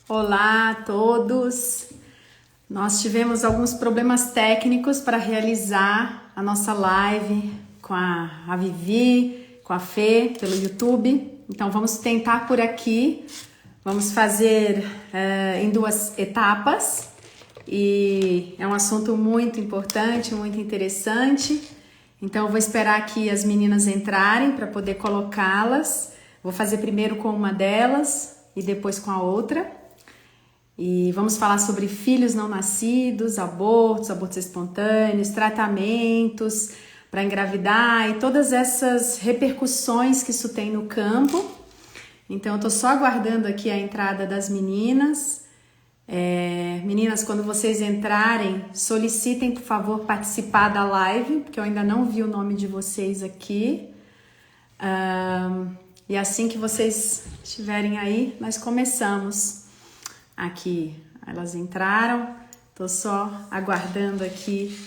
Olá a todos! Nós tivemos alguns problemas técnicos para realizar a nossa live com a Vivi, com a Fê, pelo YouTube. Então vamos tentar por aqui. Vamos fazer em duas etapas. E é um assunto muito importante, muito interessante. Então eu vou esperar aqui as meninas entrarem para poder colocá-las. Vou fazer primeiro com uma delas e depois com a outra. E vamos falar sobre filhos não nascidos, abortos espontâneos, tratamentos para engravidar e todas essas repercussões que isso tem no campo. Então eu tô só aguardando aqui a entrada das meninas. Meninas, quando vocês entrarem, solicitem, por favor, participar da live, porque eu ainda não vi o nome de vocês aqui. E assim que vocês estiverem aí, nós começamos. Aqui, elas entraram, tô só aguardando aqui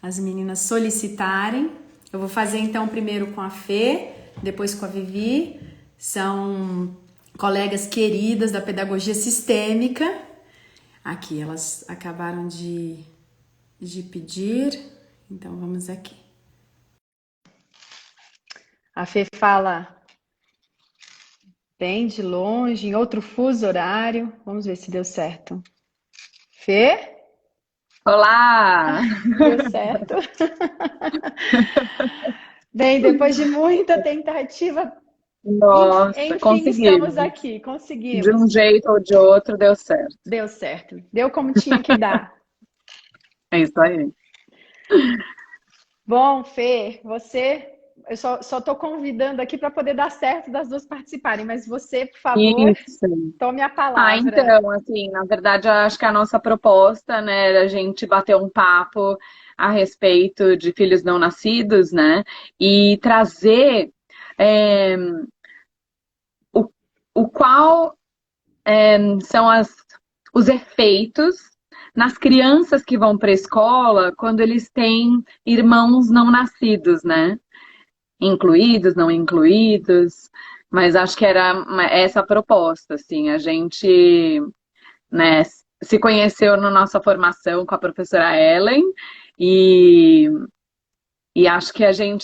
as meninas solicitarem. Eu vou fazer então primeiro com a Fê, depois com a Vivi. São colegas queridas da pedagogia sistêmica. Aqui, elas acabaram de pedir, então vamos aqui. A Fê fala bem de longe, em outro fuso horário. Vamos ver se deu certo. Fê? Olá! Deu certo. Bem, depois de muita tentativa, Nossa, enfim, estamos conseguimos. aqui, De um conseguimos. jeito ou de outro deu certo. Deu certo. Deu como tinha que dar. É isso aí. Bom, Fê, eu só estou convidando aqui para poder dar certo das duas participarem, mas você, por favor, Isso. tome a Ah, palavra. então, assim, na verdade, eu acho que a nossa proposta, né, era a gente bater um papo a respeito de filhos não nascidos, né, e trazer é, o, o qual são os efeitos nas crianças que vão para a escola quando eles têm irmãos não nascidos, né? Incluídos, não incluídos, mas acho que era essa a proposta, assim, a gente, né, se conheceu na nossa formação com a professora Ellen e, e acho que assim,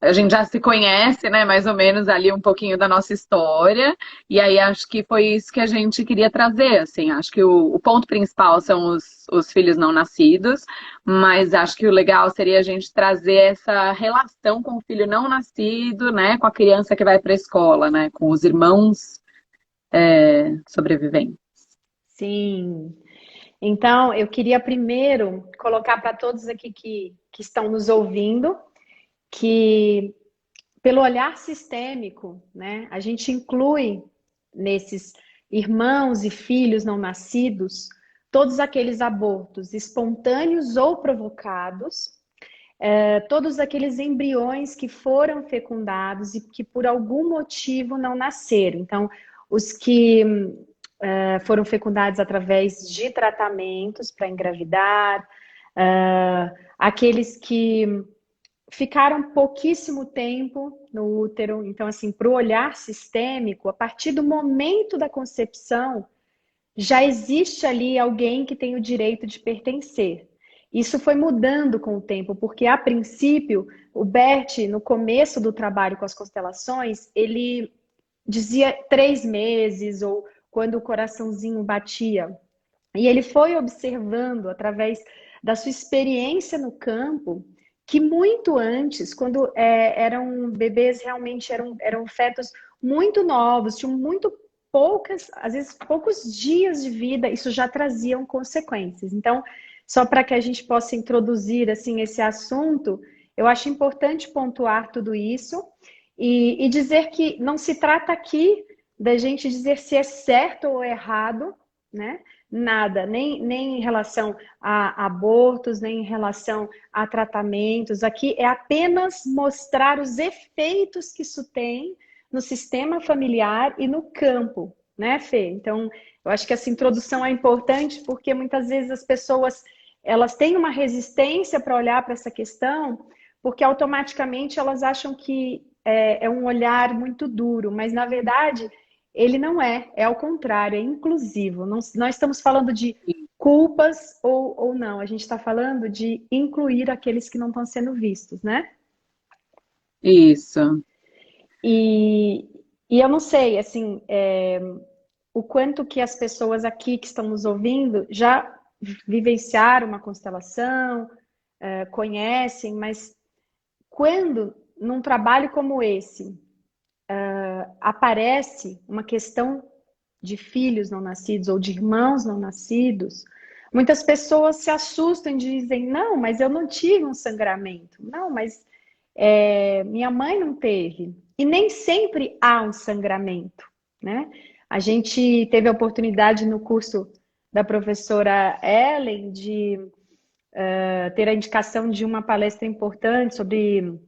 a gente já se conhece, né, mais ou menos ali um pouquinho da nossa história, e aí acho que foi isso que a gente queria trazer, assim, acho que o ponto principal são os filhos não nascidos, mas acho que o legal seria a gente trazer essa relação com o filho não nascido, né, com a criança que vai para a escola, né, com os irmãos sobreviventes. Sim. Então, eu queria primeiro colocar para todos aqui que estão nos ouvindo que, pelo olhar sistêmico, né, a gente inclui nesses irmãos e filhos não nascidos todos aqueles abortos espontâneos ou provocados, todos aqueles embriões que foram fecundados e que por algum motivo não nasceram. Então, os que foram fecundados através de tratamentos para engravidar, aqueles que ficaram pouquíssimo tempo no útero. Então, assim, para o olhar sistêmico, a partir do momento da concepção, já existe ali alguém que tem o direito de pertencer. Isso foi mudando com o tempo, porque a princípio, o Bert, no começo do trabalho com as constelações, ele dizia 3 meses ou quando o coraçãozinho batia. E ele foi observando através da sua experiência no campo que muito antes, quando eram bebês realmente eram fetos muito novos, tinham muito poucas, às vezes poucos dias de vida, isso já traziam consequências. Então, só para que a gente possa introduzir assim esse assunto, eu acho importante pontuar tudo isso e dizer que não se trata aqui da gente dizer se é certo ou errado, né? Nada, nem em relação a abortos, nem em relação a tratamentos. Aqui é apenas mostrar os efeitos que isso tem no sistema familiar e no campo, né, Fê? Então, eu acho que essa introdução é importante porque muitas vezes as pessoas elas têm uma resistência para olhar para essa questão, porque automaticamente elas acham que é um olhar muito duro, mas na verdade ele não é ao contrário, é inclusivo. Nós estamos falando de culpas ou não, a gente está falando de incluir aqueles que não estão sendo vistos, né? Isso. E, e eu não sei, assim, o quanto que as pessoas aqui que estão nos ouvindo já vivenciaram uma constelação, conhecem, mas quando num trabalho como esse aparece uma questão de filhos não nascidos ou de irmãos não nascidos, muitas pessoas se assustam e dizem: não, mas eu não tive um sangramento, não, mas minha mãe não teve. E nem sempre há um sangramento, né? A gente teve a oportunidade no curso da professora Ellen de ter a indicação de uma palestra importante sobre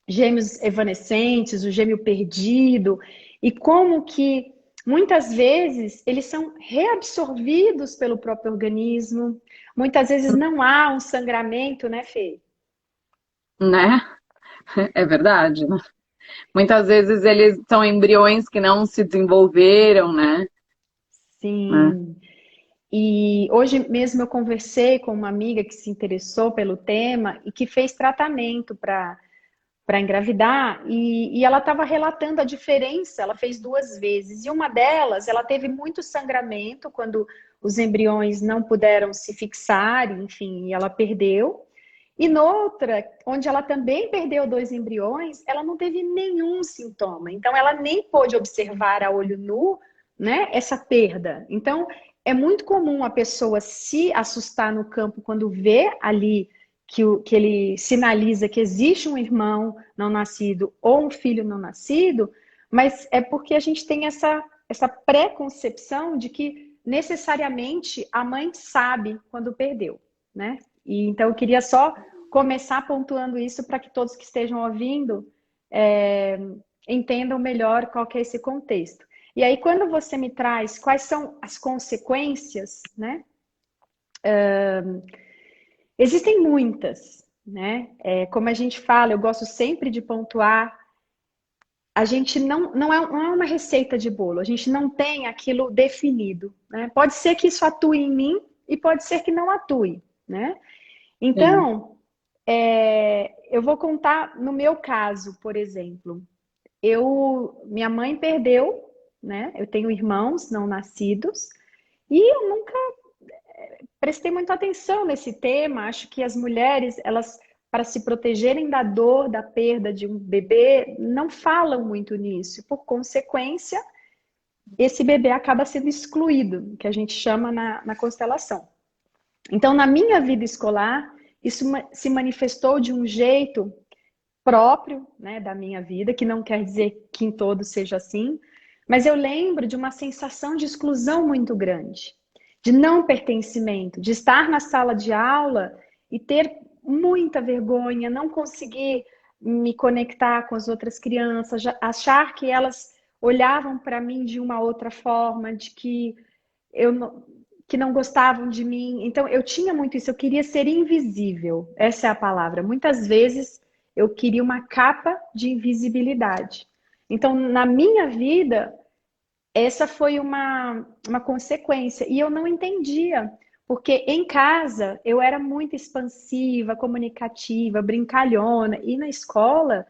gêmeos evanescentes, o gêmeo perdido, e como que muitas vezes eles são reabsorvidos pelo próprio organismo, muitas vezes não há um sangramento, né, Fê? Né? É verdade, né? Muitas vezes eles são embriões que não se desenvolveram, né? Sim. E hoje mesmo eu conversei com uma amiga que se interessou pelo tema e que fez tratamento para engravidar, e ela estava relatando a diferença. Ela fez 2 vezes, e uma delas, ela teve muito sangramento quando os embriões não puderam se fixar, enfim, e ela perdeu. E noutra, onde ela também perdeu 2 embriões, ela não teve nenhum sintoma. Então, ela nem pôde observar a olho nu, né, essa perda. Então, é muito comum a pessoa se assustar no campo quando vê ali que ele sinaliza que existe um irmão não nascido ou um filho não nascido, mas é porque a gente tem essa pré-concepção de que necessariamente a mãe sabe quando perdeu, né? E então eu queria só começar pontuando isso para que todos que estejam ouvindo entendam melhor qual que é esse contexto. E aí, quando você me traz quais são as consequências, né? Existem muitas, né? Como a gente fala, eu gosto sempre de pontuar, a gente não é uma receita de bolo, a gente não tem aquilo definido, né? Pode ser que isso atue em mim e pode ser que não atue, né? Sim. Então, eu vou contar no meu caso, por exemplo. Minha mãe perdeu, né? Eu tenho irmãos não nascidos e eu nunca prestei muita atenção nesse tema. Acho que as mulheres, elas, para se protegerem da dor, da perda de um bebê, não falam muito nisso. Por consequência, esse bebê acaba sendo excluído, que a gente chama na constelação. Então, na minha vida escolar, isso se manifestou de um jeito próprio, né, da minha vida, que não quer dizer que em todo seja assim, mas eu lembro de uma sensação de exclusão muito grande, de não pertencimento, de estar na sala de aula e ter muita vergonha, não conseguir me conectar com as outras crianças, achar que elas olhavam para mim de uma outra forma, de que eu não, que não gostavam de mim. Então eu tinha muito isso, eu queria ser invisível. Essa é a palavra. Muitas vezes eu queria uma capa de invisibilidade. Então, na minha vida, essa foi uma consequência. E eu não entendia, porque em casa eu era muito expansiva, comunicativa, brincalhona. E na escola,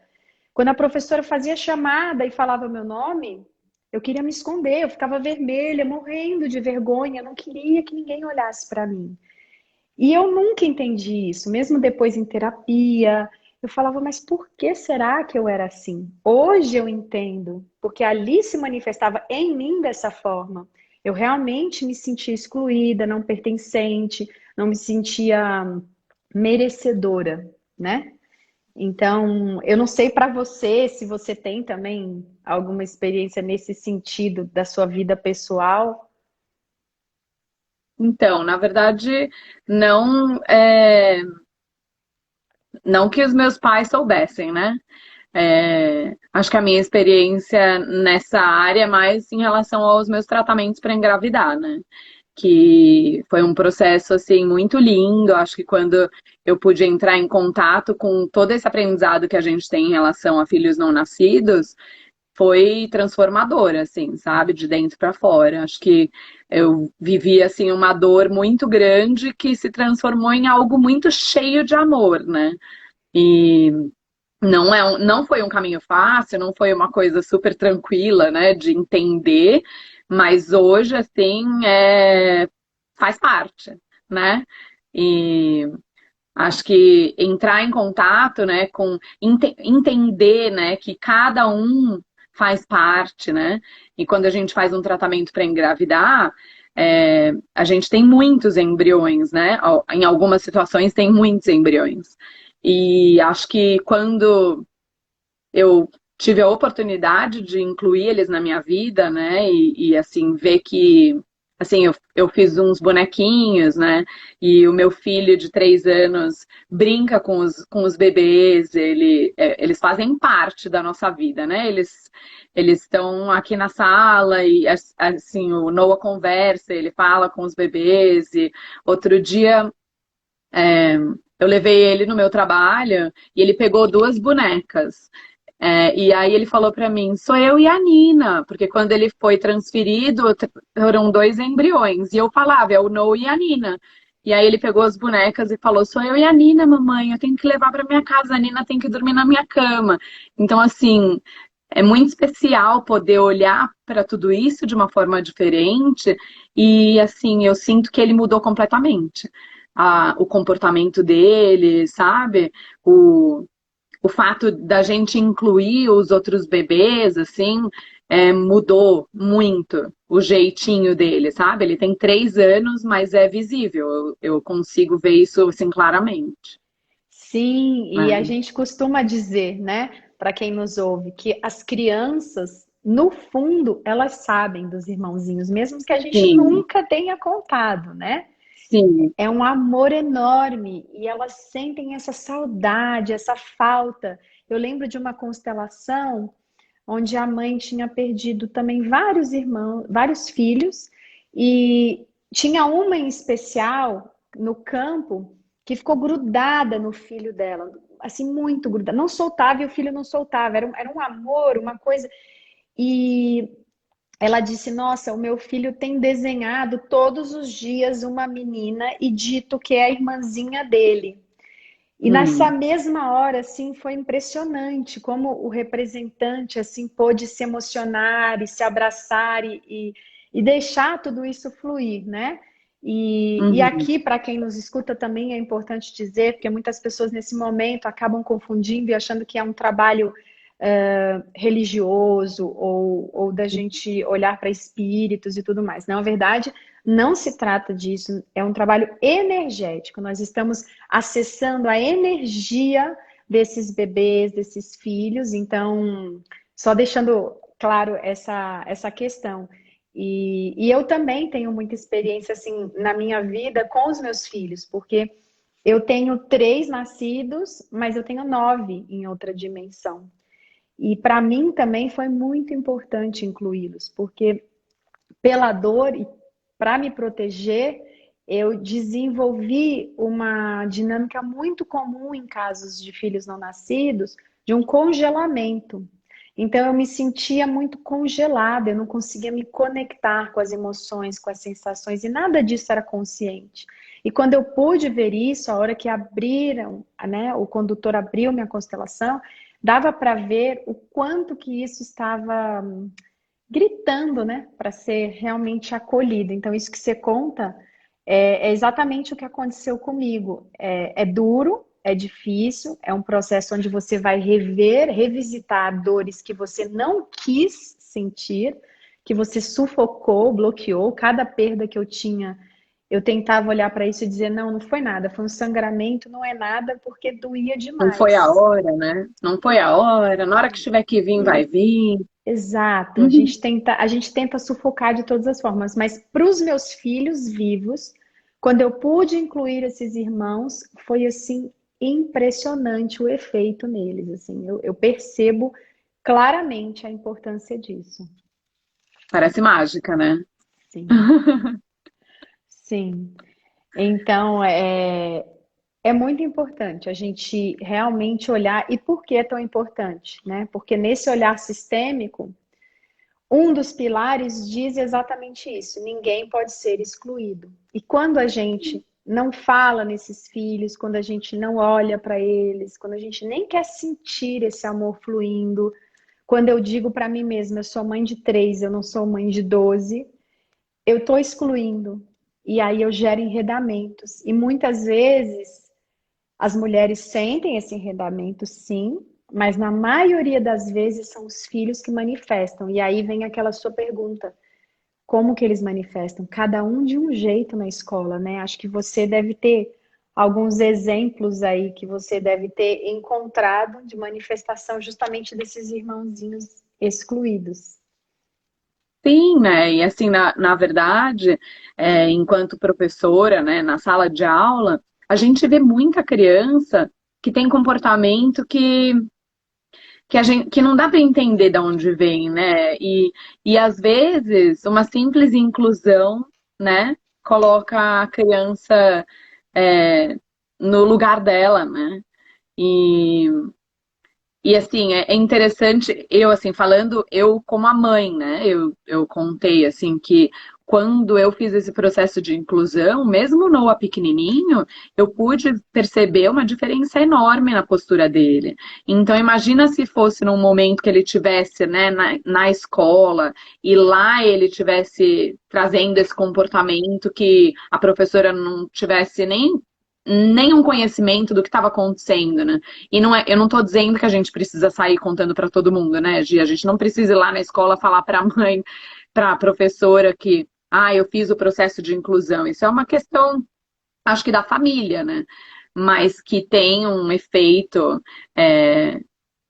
quando a professora fazia chamada e falava meu nome, eu queria me esconder, eu ficava vermelha, morrendo de vergonha, não queria que ninguém olhasse para mim. E eu nunca entendi isso, mesmo depois em terapia. Eu falava, mas por que será que eu era assim? Hoje eu entendo, porque ali se manifestava em mim dessa forma. Eu realmente me sentia excluída, não pertencente, não me sentia merecedora, né? Então, eu não sei para você se você tem também alguma experiência nesse sentido da sua vida pessoal. Então, na verdade, não, não que os meus pais soubessem, né? Acho que a minha experiência nessa área é mais em relação aos meus tratamentos para engravidar, né? Que foi um processo assim muito lindo. Acho que quando eu pude entrar em contato com todo esse aprendizado que a gente tem em relação a filhos não nascidos, foi transformadora, assim, sabe? De dentro para fora. Acho que eu vivi, assim, uma dor muito grande que se transformou em algo muito cheio de amor, né? E não foi um caminho fácil, não foi uma coisa super tranquila, né, de entender, mas hoje, assim, faz parte, né? E acho que entrar em contato, né, com entender, né, que cada um faz parte, né? E quando a gente faz um tratamento para engravidar, a gente tem muitos embriões, né? Em algumas situações tem muitos embriões. E acho que quando eu tive a oportunidade de incluir eles na minha vida, né? Assim, ver que assim, eu fiz uns bonequinhos, né? E o meu filho de 3 anos brinca com os bebês, eles fazem parte da nossa vida, né? Eles estão aqui na sala e assim, o Noah conversa, ele fala com os bebês. E outro dia eu levei ele no meu trabalho e ele pegou duas bonecas. E aí ele falou pra mim, sou eu e a Nina, porque quando ele foi transferido, foram dois embriões. E eu falava, é o Noah e a Nina. E aí ele pegou as bonecas e falou, sou eu e a Nina, mamãe, eu tenho que levar pra minha casa, a Nina tem que dormir na minha cama. Então, assim, é muito especial poder olhar para tudo isso de uma forma diferente. E, assim, eu sinto que ele mudou completamente. O comportamento dele, sabe? O fato da gente incluir os outros bebês, assim, mudou muito o jeitinho dele, sabe? Ele tem 3 anos, mas é visível. Eu consigo ver isso, assim, claramente. Sim, e a Né? gente costuma dizer, né, para quem nos ouve, que as crianças, no fundo, elas sabem dos irmãozinhos, mesmo que a gente Sim, nunca tenha contado, né? sim. É um amor enorme e elas sentem essa saudade, essa falta. Eu lembro de uma constelação onde a mãe tinha perdido também vários irmãos, vários filhos, e tinha uma em especial no campo que ficou grudada no filho dela, assim, muito grudada, não soltava e o filho não soltava, era um amor, uma coisa. E ela disse: Nossa, o meu filho tem desenhado todos os dias uma menina e dito que é a irmãzinha dele. E nessa Hum, mesma hora, assim, foi impressionante como o representante, assim, pôde se emocionar e se abraçar e deixar tudo isso fluir, né? E uhum. aqui, para quem nos escuta, também é importante dizer, porque muitas pessoas nesse momento acabam confundindo e achando que é um trabalho religioso ou da gente olhar para espíritos e tudo mais. Na verdade, não se trata disso, é um trabalho energético. Nós estamos acessando a energia desses bebês, desses filhos. Então, só deixando claro essa questão. E eu também tenho muita experiência assim na minha vida com os meus filhos, porque eu tenho 3 nascidos, mas eu tenho 9 em outra dimensão. E para mim também foi muito importante incluí-los, porque pela dor e para me proteger, eu desenvolvi uma dinâmica muito comum em casos de filhos não nascidos, de um congelamento. Então eu me sentia muito congelada, eu não conseguia me conectar com as emoções, com as sensações, e nada disso era consciente. E quando eu pude ver isso, a hora que abriram, né, o condutor abriu minha constelação, dava para ver o quanto que isso estava gritando, né, para ser realmente acolhido. Então, isso que você conta é exatamente o que aconteceu comigo. É duro, é difícil, é um processo onde você vai rever, revisitar dores que você não quis sentir, que você sufocou, bloqueou. Cada perda que eu tinha, eu tentava olhar para isso e dizer: não, não foi nada, foi um sangramento, não é nada, porque doía Não foi a demais. hora, né? Não foi a hora. Na hora que tiver que vir, vai vir. Exato, Uhum. a gente tenta sufocar de todas as formas, mas para os meus filhos vivos, quando eu pude incluir esses irmãos, foi assim impressionante o efeito neles, assim, eu percebo claramente a importância disso. Parece mágica, né? Sim, sim. Então, É muito importante a gente realmente olhar. E por que é tão importante, né? Porque nesse olhar sistêmico, um dos pilares diz exatamente isso: ninguém pode ser excluído. E quando a gente não fala nesses filhos, quando a gente não olha para eles, quando a gente nem quer sentir esse amor fluindo, quando eu digo para mim mesma, eu sou mãe de 3, eu não sou mãe de 12, eu estou excluindo. E aí eu gero enredamentos. E muitas vezes as mulheres sentem esse enredamento, sim, mas na maioria das vezes são os filhos que manifestam. E aí vem aquela sua pergunta: como que eles manifestam? Cada um de um jeito na escola, né? Acho que você deve ter alguns exemplos aí que você deve ter encontrado de manifestação justamente desses irmãozinhos excluídos. Sim, né? E assim, na verdade, enquanto professora, né, na sala de aula, a gente vê muita criança que tem comportamento que a gente que não dá para entender de onde vem, né? E às vezes uma simples inclusão, né, coloca a criança é, no lugar dela, né? E e assim, é interessante, eu assim, falando, eu como a mãe, né? Eu contei assim que quando eu fiz esse processo de inclusão, mesmo Noah pequenininho, eu pude perceber uma diferença enorme na postura dele. Então, imagina se fosse num momento que ele tivesse, né, na escola, e lá ele tivesse trazendo esse comportamento que a professora não tivesse nenhum conhecimento do que estava acontecendo, né? E não é, eu não tô dizendo que a gente precisa sair contando para todo mundo, né, Gia? A gente não precisa ir lá na escola falar para a mãe, para a professora que, eu fiz o processo de inclusão. Isso é uma questão, acho que da família, né? Mas que tem um efeito é,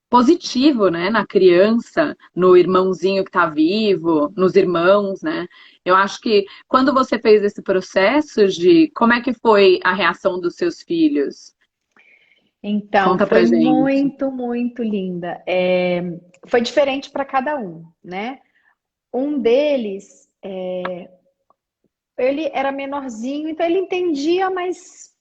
positivo, né, na criança, no irmãozinho que está vivo, nos irmãos, né? Eu acho que quando você fez esse processo de como é que foi a reação dos seus filhos? Então, Conta foi pra gente. muito, muito linda. Foi diferente para cada um, né? Um deles, ele era menorzinho, então ele entendia, mas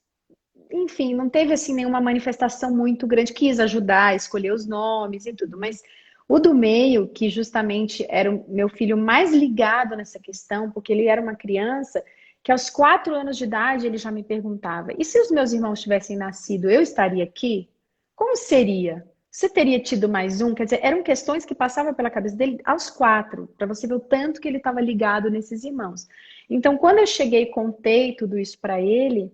enfim, não teve assim nenhuma manifestação muito grande. Quis ajudar a escolher os nomes e tudo, mas o do meio, que justamente era o meu filho mais ligado nessa questão, porque ele era uma criança que aos 4 anos de idade ele já me perguntava: e se os meus irmãos tivessem nascido, eu estaria aqui? Como seria? Você teria tido mais um? Quer dizer, eram questões que passavam pela cabeça dele aos 4, para você ver o tanto que ele estava ligado nesses irmãos. Então, quando eu cheguei e contei tudo isso para ele,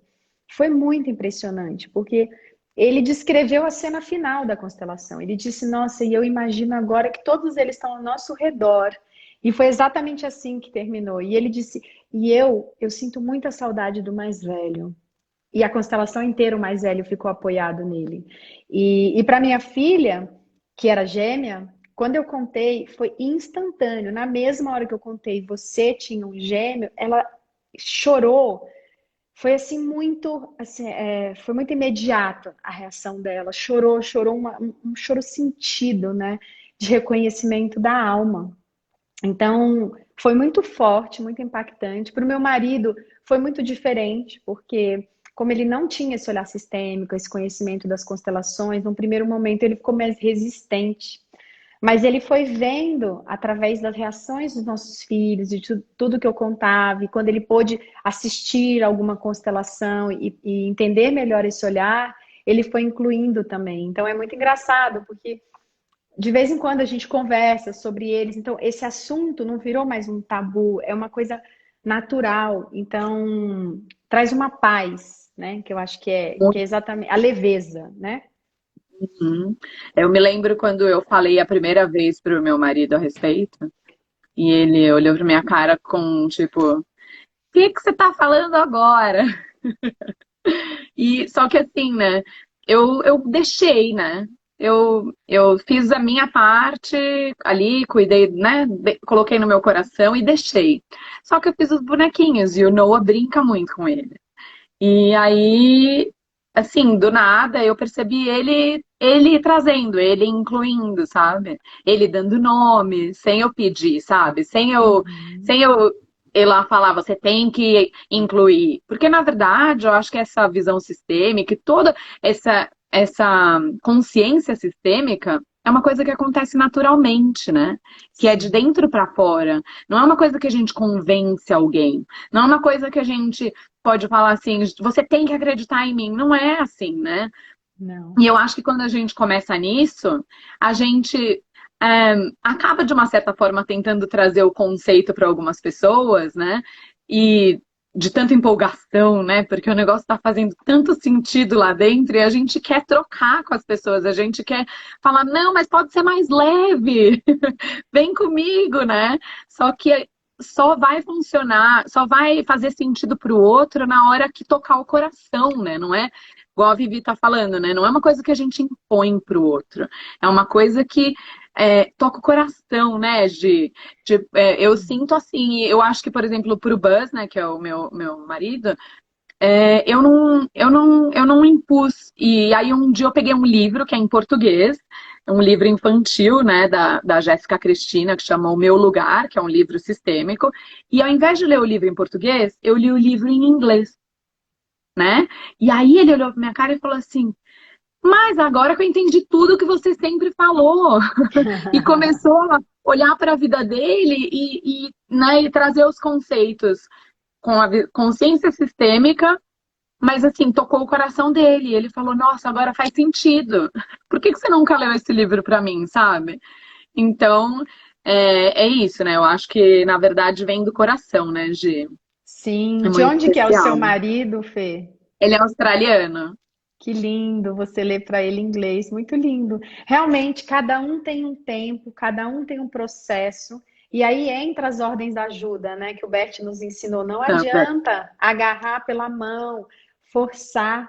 foi muito impressionante, porque ele descreveu a cena final da constelação. Ele disse: nossa, e eu imagino agora que todos eles estão ao nosso redor. E foi exatamente assim que terminou. E ele disse: e eu sinto muita saudade do mais velho. E a constelação inteira, o mais velho ficou apoiado nele. E para minha filha, que era gêmea, quando eu contei, foi instantâneo. Na mesma hora que eu contei, você tinha um gêmeo, ela chorou. Foi assim, foi muito imediato a reação dela. Chorou, chorou um choro sentido, né? De reconhecimento da alma. Então, foi muito forte, muito impactante. Para o meu marido, foi muito diferente, porque como ele não tinha esse olhar sistêmico, esse conhecimento das constelações, no primeiro momento ele ficou mais resistente. Mas ele foi vendo através das reações dos nossos filhos, de tudo que eu contava, e quando ele pôde assistir alguma constelação e entender melhor esse olhar, ele foi incluindo também. Então é muito engraçado, porque de vez em quando a gente conversa sobre eles, então esse assunto não virou mais um tabu, é uma coisa natural. Então traz uma paz, né? Que eu acho que é exatamente a leveza, né? Uhum. Eu me lembro quando eu falei a primeira vez pro meu marido a respeito, e ele olhou pra minha cara com tipo, o que você tá falando agora? E só que assim, né? Eu deixei, né? Eu fiz a minha parte ali, cuidei, né? Coloquei no meu coração e deixei. Só que eu fiz os bonequinhos e o Noah brinca muito com ele. E aí, assim, do nada, eu percebi ele trazendo, ele incluindo, sabe? Ele dando nome, sem eu pedir, sabe? Uhum. Sem eu ir lá falar, você tem que incluir. Porque, na verdade, eu acho que essa visão sistêmica e toda essa consciência sistêmica é uma coisa que acontece naturalmente, né? Que é de Sim. dentro para fora. Não é uma coisa que a gente convence alguém. Não é uma coisa que a gente pode falar assim, você tem que acreditar em mim. Não é assim, né? Não. E eu acho que quando a gente começa nisso, a gente acaba, de uma certa forma, tentando trazer o conceito para algumas pessoas, né? E de tanta empolgação, né? Porque o negócio está fazendo tanto sentido lá dentro e a gente quer trocar com as pessoas, a gente quer falar, não, mas pode ser mais leve, vem comigo, né? Só que só vai funcionar, só vai fazer sentido para o outro na hora que tocar o coração, né? Não é igual a Vivi tá falando, né? Não é uma coisa que a gente impõe pro outro. É uma coisa que toca o coração, né? Eu sinto assim, eu acho que, por exemplo, pro Buzz, né, que é o meu marido, eu não impus. E aí um dia eu peguei um livro que é em português, um livro infantil, né, da Jéssica Cristina, que chama O Meu Lugar, que é um livro sistêmico. E ao invés de ler o livro em português, eu li o livro em inglês, né? E aí ele olhou pra minha cara e falou assim: mas agora que eu entendi tudo que você sempre falou, e começou a olhar para a vida dele né, e trazer os conceitos com a consciência sistêmica, mas assim, tocou o coração dele. Ele falou: nossa, agora faz sentido. Por que você nunca leu esse livro para mim, sabe? Então, é isso, né? Eu acho que, na verdade, vem do coração, né, Gi? Sim. É De muito onde que é o seu especial. marido, Fê? Ele é australiano. Que lindo você ler para ele inglês, muito lindo. Realmente, cada um tem um tempo, cada um tem um processo. E aí entra as ordens da ajuda, né? Que o Bert nos ensinou. Não adianta agarrar pela mão, forçar.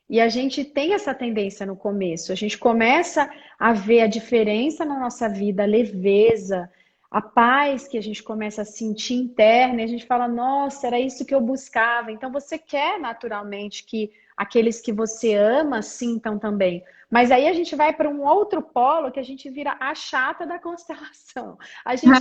E a gente tem essa tendência no começo. A gente começa a ver a diferença na nossa vida, a leveza, a paz que a gente começa a sentir interna. E a gente fala, nossa, era isso que eu buscava. Então você quer naturalmente que aqueles que você ama sintam também. Mas aí a gente vai para um outro polo que a gente vira a chata da constelação. A gente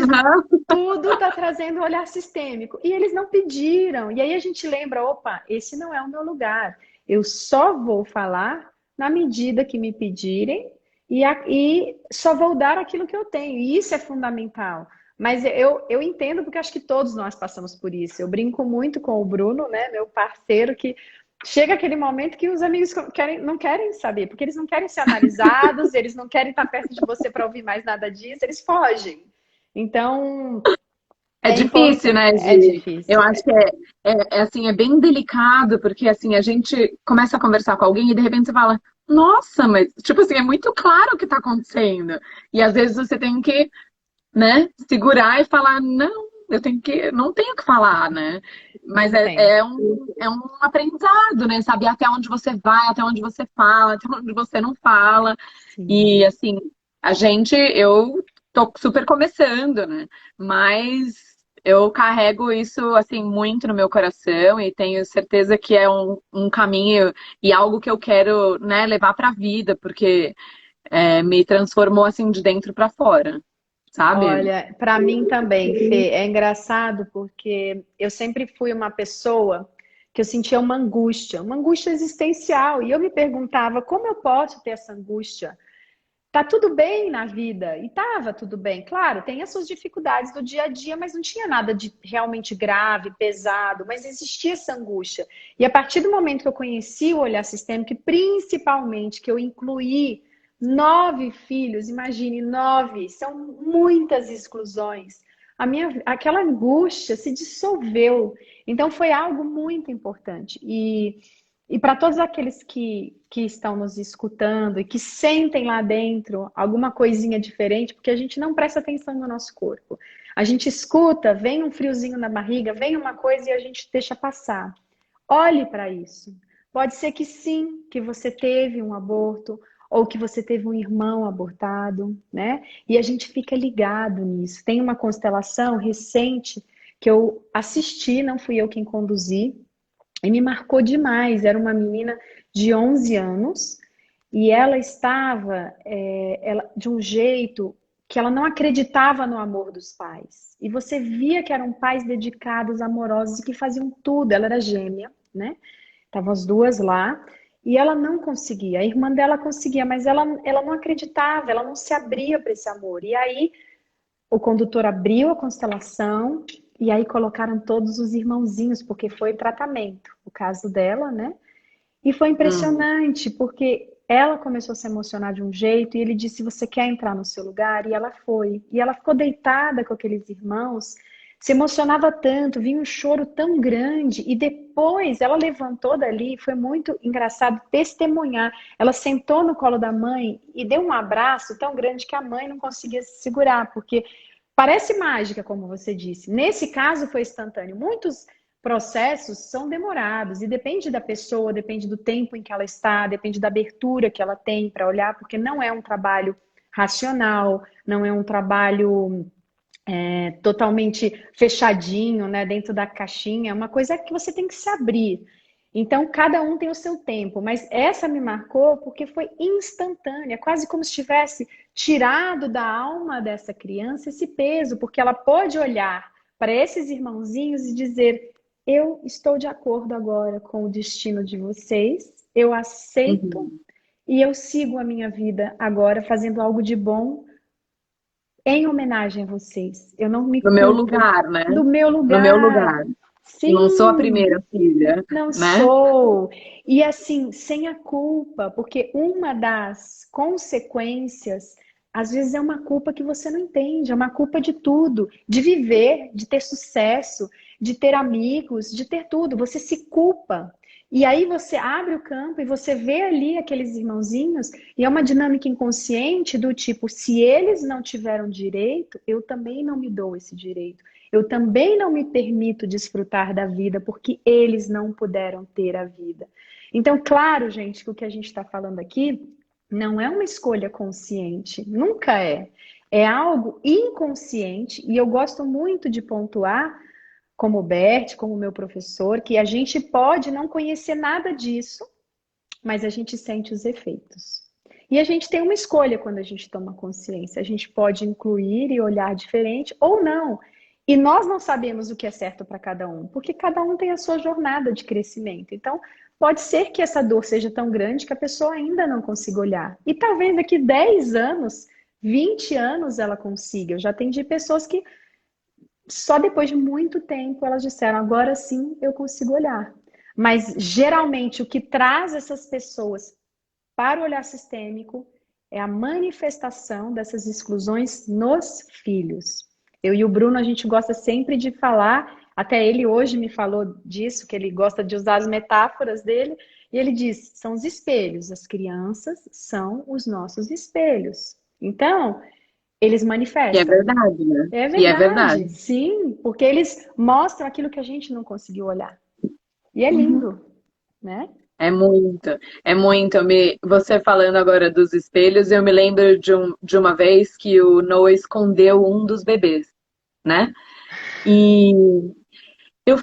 tudo está trazendo um olhar sistêmico. E eles não pediram. E aí a gente lembra, opa, esse não é o meu lugar. Eu só vou falar na medida que me pedirem e só vou dar aquilo que eu tenho. E isso é fundamental. Mas eu entendo porque acho que todos nós passamos por isso. Eu brinco muito com o Bruno, né, meu parceiro, que chega aquele momento que os amigos não querem saber, porque eles não querem ser analisados, eles não querem estar perto de você para ouvir mais nada disso, eles fogem. Então, É difícil, né, é Gi? Eu difícil. acho que assim, é bem delicado, porque assim, a gente começa a conversar com alguém e de repente você fala, nossa, mas tipo assim, é muito claro o que está acontecendo. E às vezes você tem que, né, segurar e falar, não, não tenho que falar, né? Mas Não tem. é um aprendizado, né? Saber até onde você vai, até onde você fala, até onde você não fala. E Sim. assim, eu tô super começando, né? Mas eu carrego isso assim muito no meu coração e tenho certeza que é um caminho e algo que eu quero, né, levar para a vida, porque me transformou assim de dentro para fora, sabe? Olha, para mim também, Fê, é engraçado porque eu sempre fui uma pessoa que eu sentia uma angústia existencial, e eu me perguntava como eu posso ter essa angústia. Tá tudo bem na vida, e tava tudo bem. Claro, tem as suas dificuldades do dia a dia, mas não tinha nada de realmente grave, pesado, mas existia essa angústia. E a partir do momento que eu conheci o olhar sistêmico, e principalmente que eu incluí 9 filhos, imagine, 9, são muitas exclusões. Aquela angústia se dissolveu. Então foi algo muito importante. E para todos aqueles que estão nos escutando e que sentem lá dentro alguma coisinha diferente, porque a gente não presta atenção no nosso corpo. A gente escuta, vem um friozinho na barriga, vem uma coisa e a gente deixa passar. Olhe para isso. Pode ser que sim, que você teve um aborto ou que você teve um irmão abortado, né? E a gente fica ligado nisso. Tem uma constelação recente que eu assisti, não fui eu quem conduzi, e me marcou demais. Era uma menina de 11 anos e ela estava de um jeito que ela não acreditava no amor dos pais. E você via que eram pais dedicados, amorosos e que faziam tudo. Ela era gêmea, né? Estavam as duas lá. E ela não conseguia. A irmã dela conseguia, mas ela não acreditava, ela não se abria para esse amor. E aí o condutor abriu a constelação e aí colocaram todos os irmãozinhos, porque foi tratamento, o caso dela, né? E foi Hum. impressionante, porque ela começou a se emocionar de um jeito e ele disse: Você quer entrar no seu lugar? E ela foi. E ela ficou deitada com aqueles irmãos, se emocionava tanto, vinha um choro tão grande. E depois ela levantou dali, foi muito engraçado testemunhar. Ela sentou no colo da mãe e deu um abraço tão grande que a mãe não conseguia se segurar, porque parece mágica, como você disse. Nesse caso foi instantâneo. Muitos processos são demorados e depende da pessoa, depende do tempo em que ela está, depende da abertura que ela tem para olhar, porque não é um trabalho racional, não é um trabalho totalmente fechadinho, né, dentro da caixinha, é uma coisa que você tem que se abrir. Então, cada um tem o seu tempo, mas essa me marcou porque foi instantânea, quase como se tivesse tirado da alma dessa criança esse peso, porque ela pôde olhar para esses irmãozinhos e dizer: eu estou de acordo agora com o destino de vocês, eu aceito Uhum. e eu sigo a minha vida agora fazendo algo de bom em homenagem a vocês. Eu não me No meu culpo lugar, né? do meu No meu lugar. lugar. Não sou a Sim, primeira filha, não né? sou. E assim, sem a culpa, porque uma das consequências, às vezes é uma culpa que você não entende, é uma culpa de tudo, de viver, de ter sucesso, de ter amigos, de ter tudo. Você se culpa. E aí você abre o campo e você vê ali aqueles irmãozinhos, e é uma dinâmica inconsciente do tipo, se eles não tiveram direito, eu também não me dou esse direito. Eu também não me permito desfrutar da vida porque eles não puderam ter a vida. Então, claro, gente, que o que a gente está falando aqui não é uma escolha consciente, nunca é. É algo inconsciente, e eu gosto muito de pontuar, como o Bert, como meu professor, que a gente pode não conhecer nada disso, mas a gente sente os efeitos. E a gente tem uma escolha quando a gente toma consciência. A gente pode incluir e olhar diferente ou não. E nós não sabemos o que é certo para cada um, porque cada um tem a sua jornada de crescimento. Então, pode ser que essa dor seja tão grande que a pessoa ainda não consiga olhar. E talvez daqui 10 anos, 20 anos ela consiga. Eu já atendi pessoas que só depois de muito tempo elas disseram: agora sim eu consigo olhar. Mas geralmente o que traz essas pessoas para o olhar sistêmico é a manifestação dessas exclusões nos filhos. Eu e o Bruno, a gente gosta sempre de falar, até ele hoje me falou disso, que ele gosta de usar as metáforas dele, e ele diz: são os espelhos, as crianças são os nossos espelhos. Então, eles E é manifestam. verdade, né? É E é verdade. verdade, sim, porque eles mostram aquilo que a gente não conseguiu olhar. E é Uhum. lindo, né? É muito, é muito. Você falando agora dos espelhos, eu me lembro de uma vez que o Noah escondeu um dos bebês, né? E eu,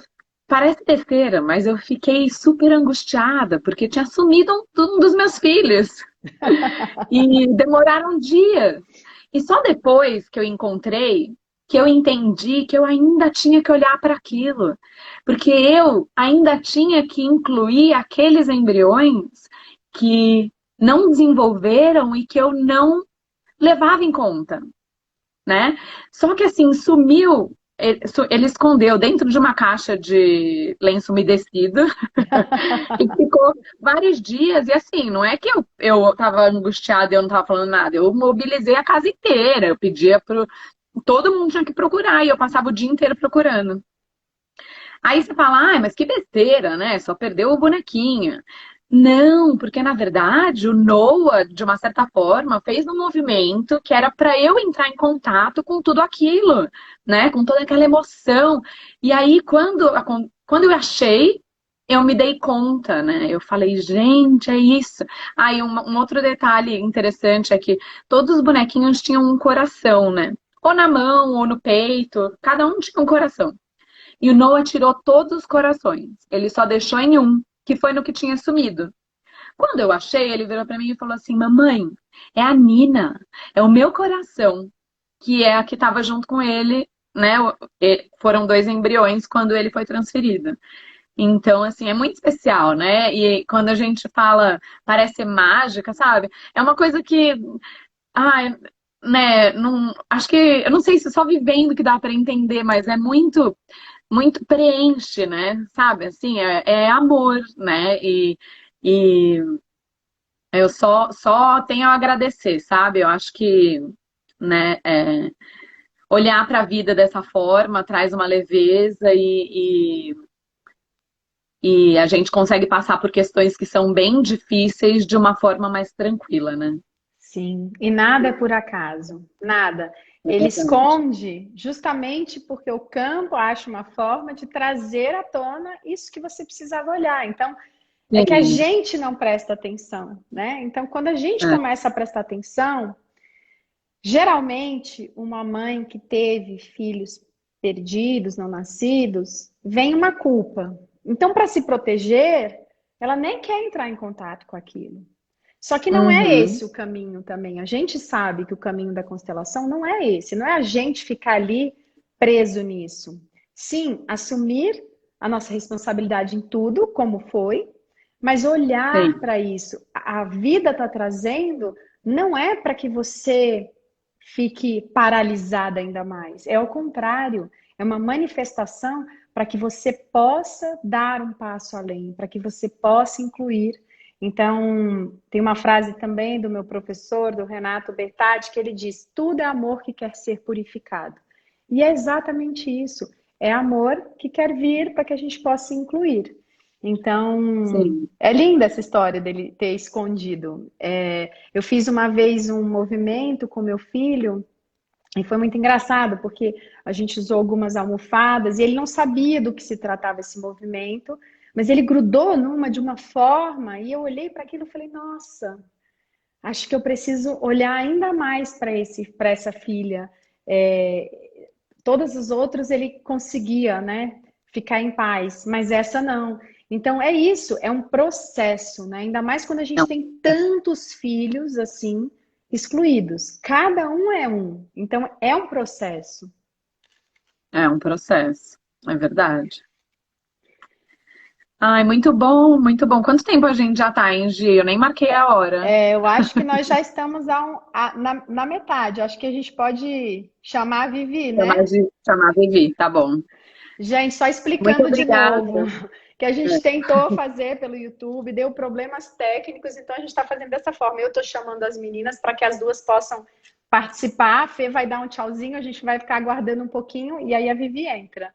parece besteira, mas eu fiquei super angustiada, porque tinha sumido um dos meus filhos. E demoraram dias. E só depois que eu encontrei, que eu entendi que eu ainda tinha que olhar para aquilo. Porque eu ainda tinha que incluir aqueles embriões que não desenvolveram e que eu não levava em conta, né? Só que assim, sumiu, ele escondeu dentro de uma caixa de lenço umedecido e ficou vários dias. E assim, não é que eu tava angustiada e eu não tava falando nada, eu mobilizei a casa inteira, eu pedia pro. Todo mundo tinha que procurar e eu passava o dia inteiro procurando. Aí você fala, mas que besteira, né? Só perdeu o bonequinho. Não, porque na verdade o Noah, de uma certa forma, fez um movimento que era para eu entrar em contato com tudo aquilo, né? Com toda aquela emoção. E aí, quando eu achei, eu me dei conta, né? Eu falei, gente, é isso. Aí, um outro detalhe interessante é que todos os bonequinhos tinham um coração, né? Ou na mão, ou no peito, cada um tinha um coração. E o Noah tirou todos os corações. Ele só deixou em um, que foi no que tinha sumido. Quando eu achei, ele virou para mim e falou assim: Mamãe, é a Nina, é o meu coração. que é a que estava junto com ele, né? Foram dois embriões quando ele foi transferido. Então, assim, é muito especial, né? E quando a gente fala, parece mágica, sabe? É uma coisa que, ai, né, não, acho que, eu não sei se só vivendo que dá para entender, mas é muito, muito preenche, né? Sabe? Assim, é amor, né? E eu só tenho a agradecer, sabe? Eu acho que, né, olhar para a vida dessa forma traz uma leveza e a gente consegue passar por questões que são bem difíceis de uma forma mais tranquila, né? Sim, e nada é por acaso, nada. Ele Exatamente. esconde justamente porque o campo acha uma forma de trazer à tona isso que você precisava olhar. Então, é que a Sim, gente não presta atenção, né? Então, quando a gente é, começa a prestar atenção, geralmente uma mãe que teve filhos perdidos, não nascidos, vem uma culpa. Então, para se proteger, ela nem quer entrar em contato com aquilo. Só que não é uhum, esse o caminho também. A gente sabe que o caminho da constelação não é esse, não é a gente ficar ali preso nisso. Sim, assumir a nossa responsabilidade em tudo, como foi, mas olhar sim, para isso. A vida está trazendo, não é para que você fique paralisada ainda mais. É ao contrário, é uma manifestação para que você possa dar um passo além, para que você possa incluir. Então, tem uma frase também do meu professor, do Renato Bertatti, que ele diz: tudo é amor que quer ser purificado. E é exatamente isso. É amor que quer vir para que a gente possa incluir. Então, sim. é linda essa história dele ter escondido. Eu fiz uma vez um movimento com meu filho e foi muito engraçado, porque a gente usou algumas almofadas e ele não sabia do que se tratava esse movimento, mas ele grudou numa de uma forma e eu olhei para aquilo e falei: nossa, acho que eu preciso olhar ainda mais para essa filha. Todas as outras ele conseguia, né, ficar em paz, mas essa não. Então é isso, é um processo, né? Ainda mais quando a gente Não, tem tantos filhos assim excluídos. Cada um é um. Então é um processo. é um processo, é verdade. Ai, muito bom, muito bom. Quanto tempo a gente já tá, hein, Gi? Eu nem marquei a hora. Eu acho que nós já estamos na metade. Acho que a gente pode chamar a Vivi, né? Chamar Vivi, tá bom. Gente, só Muito explicando de obrigada. novo, que a gente tentou fazer pelo YouTube, deu problemas técnicos, então a gente está fazendo dessa forma. Eu estou chamando as meninas para que as duas possam participar. A Fê vai dar um tchauzinho, a gente vai ficar aguardando um pouquinho e aí a Vivi entra.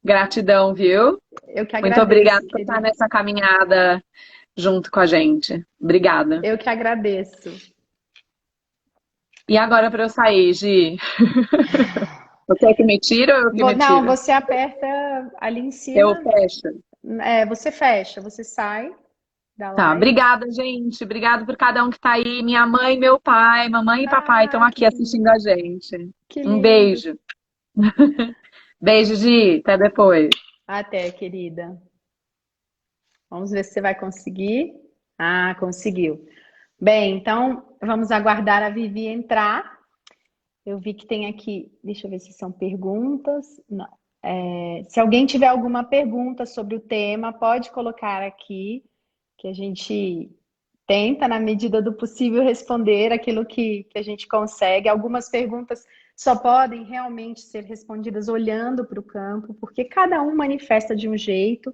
Gratidão, viu? Eu que Muito obrigada agradeço, por estar querida. nessa caminhada junto com a gente. Obrigada. Eu que agradeço. E agora para eu sair, Gi? Você é que me tira ou eu que me Não, tiro? você aperta ali em Eu cima, fecho. você fecha, você sai da Tá, live. obrigada, gente. Obrigada por cada um que tá aí. Minha mãe, meu pai, mamãe e papai estão Ah, que aqui assistindo lindo, a gente. que Um lindo. beijo. Beijo, Gi. Até depois. Até, querida. Vamos ver se você vai conseguir. Ah, conseguiu. Bem, então vamos aguardar a Vivi entrar. Eu vi que tem aqui, deixa eu ver se são perguntas. Não. Se alguém tiver alguma pergunta sobre o tema, pode colocar aqui, que a gente tenta, na medida do possível, responder aquilo que a gente consegue. Algumas perguntas só podem realmente ser respondidas olhando para o campo, porque cada um manifesta de um jeito.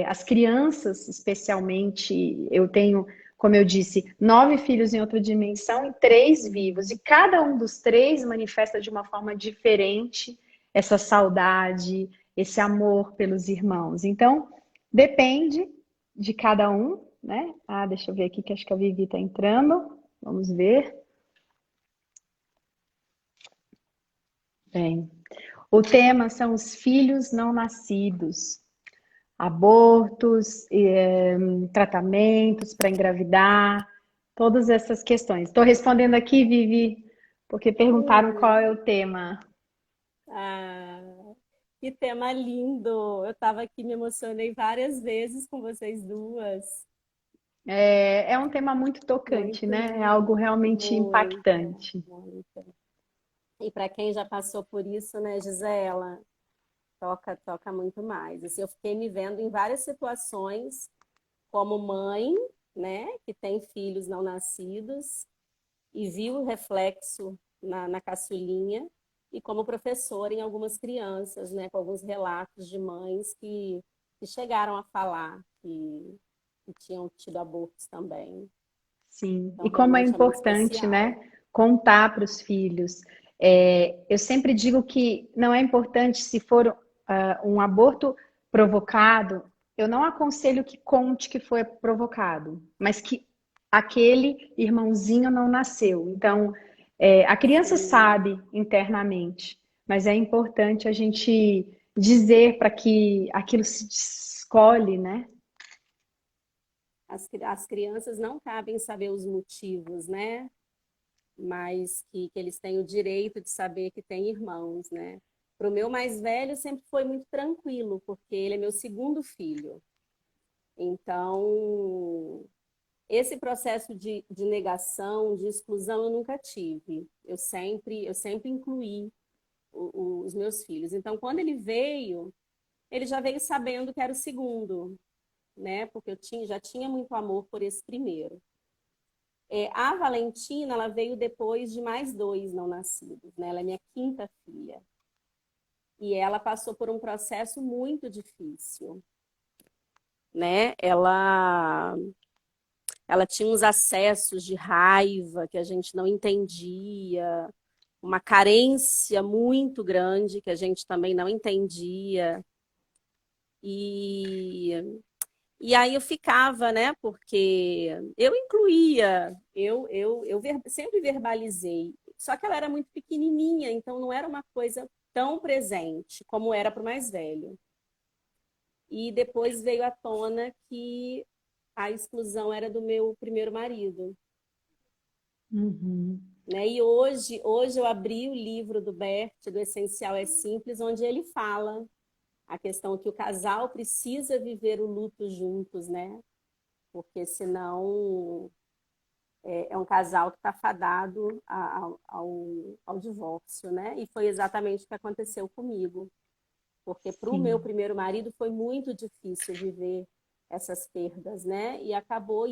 As crianças, especialmente, eu tenho, como eu disse, 9 filhos em outra dimensão e 3 vivos, e cada um dos 3 manifesta de uma forma diferente essa saudade, esse amor pelos irmãos. Então, depende de cada um, né? Ah, deixa eu ver aqui que acho que a Vivi está entrando. Vamos ver. Bem, o tema são os filhos não nascidos, abortos, tratamentos para engravidar, todas essas questões. Estou respondendo aqui, Vivi, porque perguntaram qual Oi. é o tema. Ah, que tema lindo! Eu estava aqui, me emocionei várias vezes com vocês duas. É um tema muito tocante, Muito né? É lindo. algo realmente Muito, impactante. muito. E para quem já passou por isso, né, Gisela, toca muito mais. Assim, eu fiquei me vendo em várias situações como mãe, né, que tem filhos não nascidos, e vi o reflexo na caçulinha, e como professora em algumas crianças, né, com alguns relatos de mães que chegaram a falar que tinham tido abortos também. Sim, Então, e como é realmente é muito importante, especial. né, contar para os filhos. Eu sempre digo que não é importante se for um aborto provocado, eu não aconselho que conte que foi provocado, mas que aquele irmãozinho não nasceu. Então, a criança Sim. sabe internamente, mas é importante a gente dizer para que aquilo se escolhe, né? As crianças não cabem saber os motivos, né? Mas que eles têm o direito de saber que têm irmãos, né? Para o meu mais velho sempre foi muito tranquilo, porque ele é meu segundo filho. Então, esse processo de negação, de exclusão, eu nunca tive. Eu sempre incluí os meus filhos. Então, quando ele já veio sabendo que era o segundo, né? Porque já tinha muito amor por esse primeiro. A Valentina, ela veio depois de mais dois não nascidos, né? Ela é minha quinta filha. E ela passou por um processo muito difícil, né? Ela tinha uns acessos de raiva que a gente não entendia, uma carência muito grande que a gente também não entendia. E, e aí eu ficava, né? Porque eu incluía, sempre verbalizei. Só que ela era muito pequenininha, então não era uma coisa tão presente como era para o mais velho. E depois veio à tona que a exclusão era do meu primeiro marido. Uhum. Né? E hoje eu abri o livro do Bert, do Essencial é Simples, onde ele fala a questão que o casal precisa viver o luto juntos, né? Porque senão é um casal que está fadado ao divórcio, né? E foi exatamente o que aconteceu comigo. Porque para o meu Sim. primeiro marido foi muito difícil viver essas perdas, né? E acabou,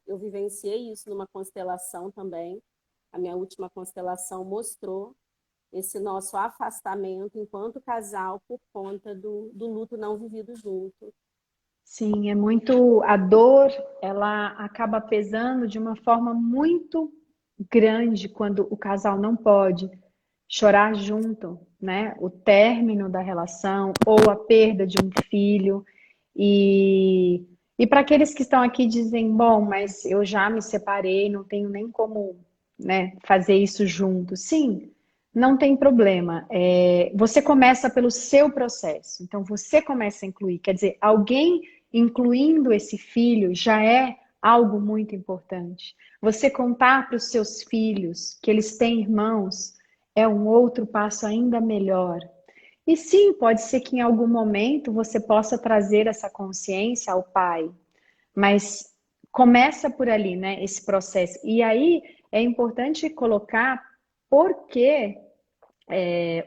eu vivenciei isso numa constelação também. A minha última constelação mostrou esse nosso afastamento enquanto casal por conta do luto não vivido junto. Sim, é muito. A dor, ela acaba pesando de uma forma muito grande quando o casal não pode chorar junto, né? O término da relação ou a perda de um filho. E, e para aqueles que estão aqui dizem, bom, mas eu já me separei, não tenho nem como, né, fazer isso junto. Sim, não tem problema. Você começa pelo seu processo. Então você começa a incluir. Quer dizer, alguém incluindo esse filho já é algo muito importante. Você contar para os seus filhos que eles têm irmãos é um outro passo ainda melhor. E sim, pode ser que em algum momento você possa trazer essa consciência ao pai, mas começa por ali, né, esse processo. E aí é importante colocar por que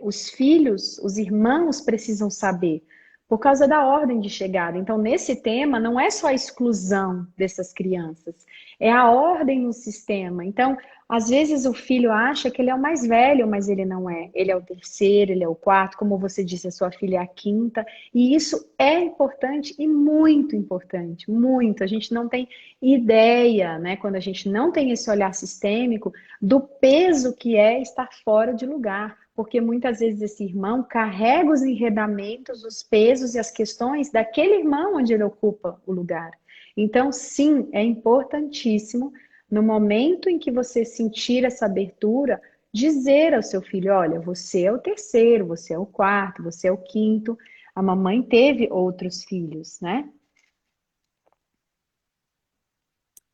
os filhos, os irmãos precisam saber, por causa da ordem de chegada. Então, nesse tema, não é só a exclusão dessas crianças, é a ordem no sistema. Então, às vezes o filho acha que ele é o mais velho, mas ele não é. Ele é o terceiro, ele é o quarto, como você disse, a sua filha é a quinta. E isso é importante e muito importante, muito. A gente não tem ideia, né, quando a gente não tem esse olhar sistêmico, do peso que é estar fora de lugar, porque muitas vezes esse irmão carrega os enredamentos, os pesos e as questões daquele irmão onde ele ocupa o lugar. Então, sim, é importantíssimo, no momento em que você sentir essa abertura, dizer ao seu filho: olha, você é o terceiro, você é o quarto, você é o quinto. A mamãe teve outros filhos, né?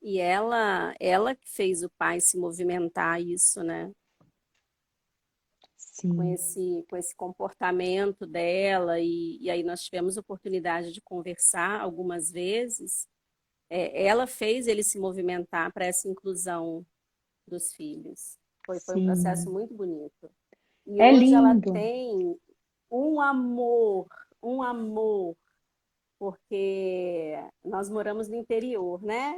E ela que fez o pai se movimentar isso, né? Com Sim, esse comportamento dela, e aí nós tivemos oportunidade de conversar algumas vezes. Ela fez ele se movimentar para essa inclusão dos filhos. Foi um processo sim. muito bonito. E É hoje ela lindo. tem um um amor, porque nós moramos no interior, né?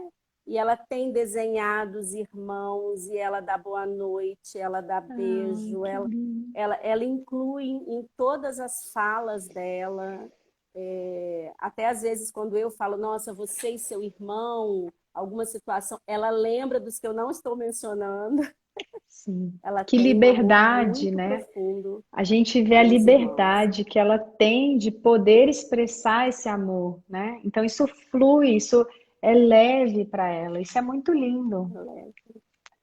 E ela tem desenhado os irmãos, e ela dá boa noite, ela dá Ai, beijo, que lindo. ela inclui em todas as falas dela. Até às vezes, quando eu falo, nossa, você e seu irmão, alguma situação, ela lembra dos que eu não estou mencionando. Sim. Ela Que tem um amor liberdade, muito né? profundo A gente vê a pelos irmãos. liberdade que ela tem de poder expressar esse amor, né? Então isso flui, isso é leve para ela. Isso é muito lindo.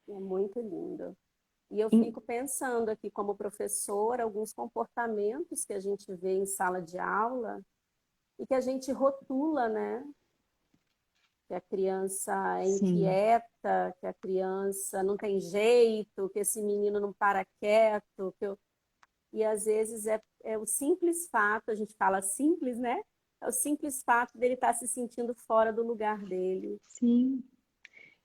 É muito lindo. E eu E- fico pensando aqui, como professora, alguns comportamentos que a gente vê em sala de aula e que a gente rotula, né? Que a criança é Sim, inquieta, que a criança não tem jeito, que esse menino não para quieto, e às vezes é o simples fato, a gente fala simples, né? É o simples fato dele estar se sentindo fora do lugar dele. sim.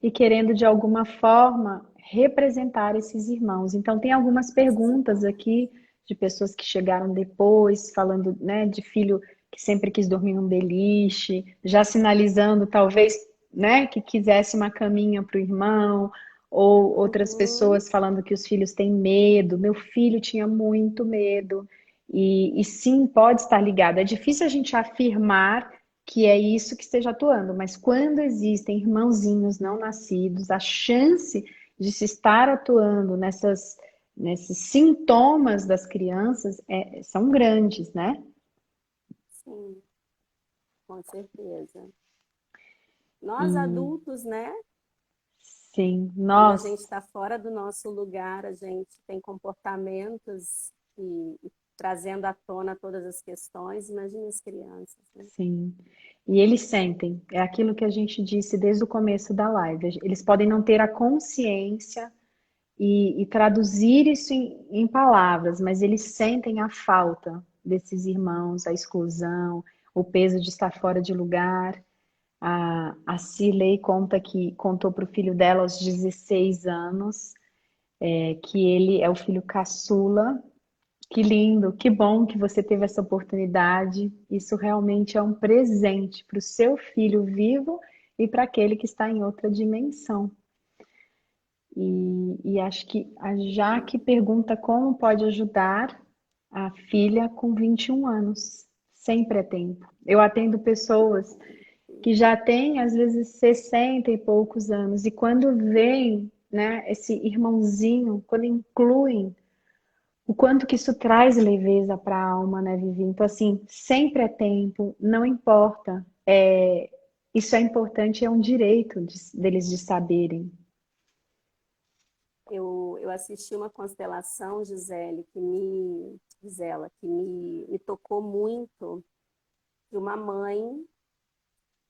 E querendo de alguma forma representar esses irmãos. Então tem algumas Esses perguntas irmãos. aqui de pessoas que chegaram depois, falando, né, de filho que sempre quis dormir num beliche, já sinalizando talvez, né, que quisesse uma caminha para o irmão, ou outras Uhum. pessoas falando que os filhos têm medo. Meu filho tinha muito medo. E sim, pode estar ligado. É difícil a gente afirmar que é isso que esteja atuando, mas quando existem irmãozinhos não nascidos, a chance de se estar atuando nesses sintomas das crianças são grandes, né? Sim, com certeza. Nós E adultos, né? sim, Quando a gente nós, está fora do nosso lugar, a gente tem comportamentos e trazendo à tona todas as questões. Imagine as crianças, né? sim. E eles sentem, é aquilo que a gente disse desde o começo da live. Eles podem não ter a consciência e traduzir isso em palavras, mas eles sentem a falta desses irmãos, a exclusão, o peso de estar fora de lugar. A Cirlei conta que contou para o filho dela aos 16 anos, que ele é o filho caçula. Que lindo, que bom que você teve essa oportunidade. Isso realmente é um presente para o seu filho vivo e para aquele que está em outra dimensão. E acho que a Jaque pergunta como pode ajudar a filha com 21 anos. Sempre é tempo. Eu atendo pessoas que já têm, às vezes, 60 e poucos anos, e quando vem, né, esse irmãozinho, quando incluem, o quanto que isso traz leveza para a alma, né, Vivi? Então, assim, sempre é tempo, não importa. Isso é importante, é um direito deles de saberem. Eu assisti uma constelação, Gisela, me tocou muito, de uma mãe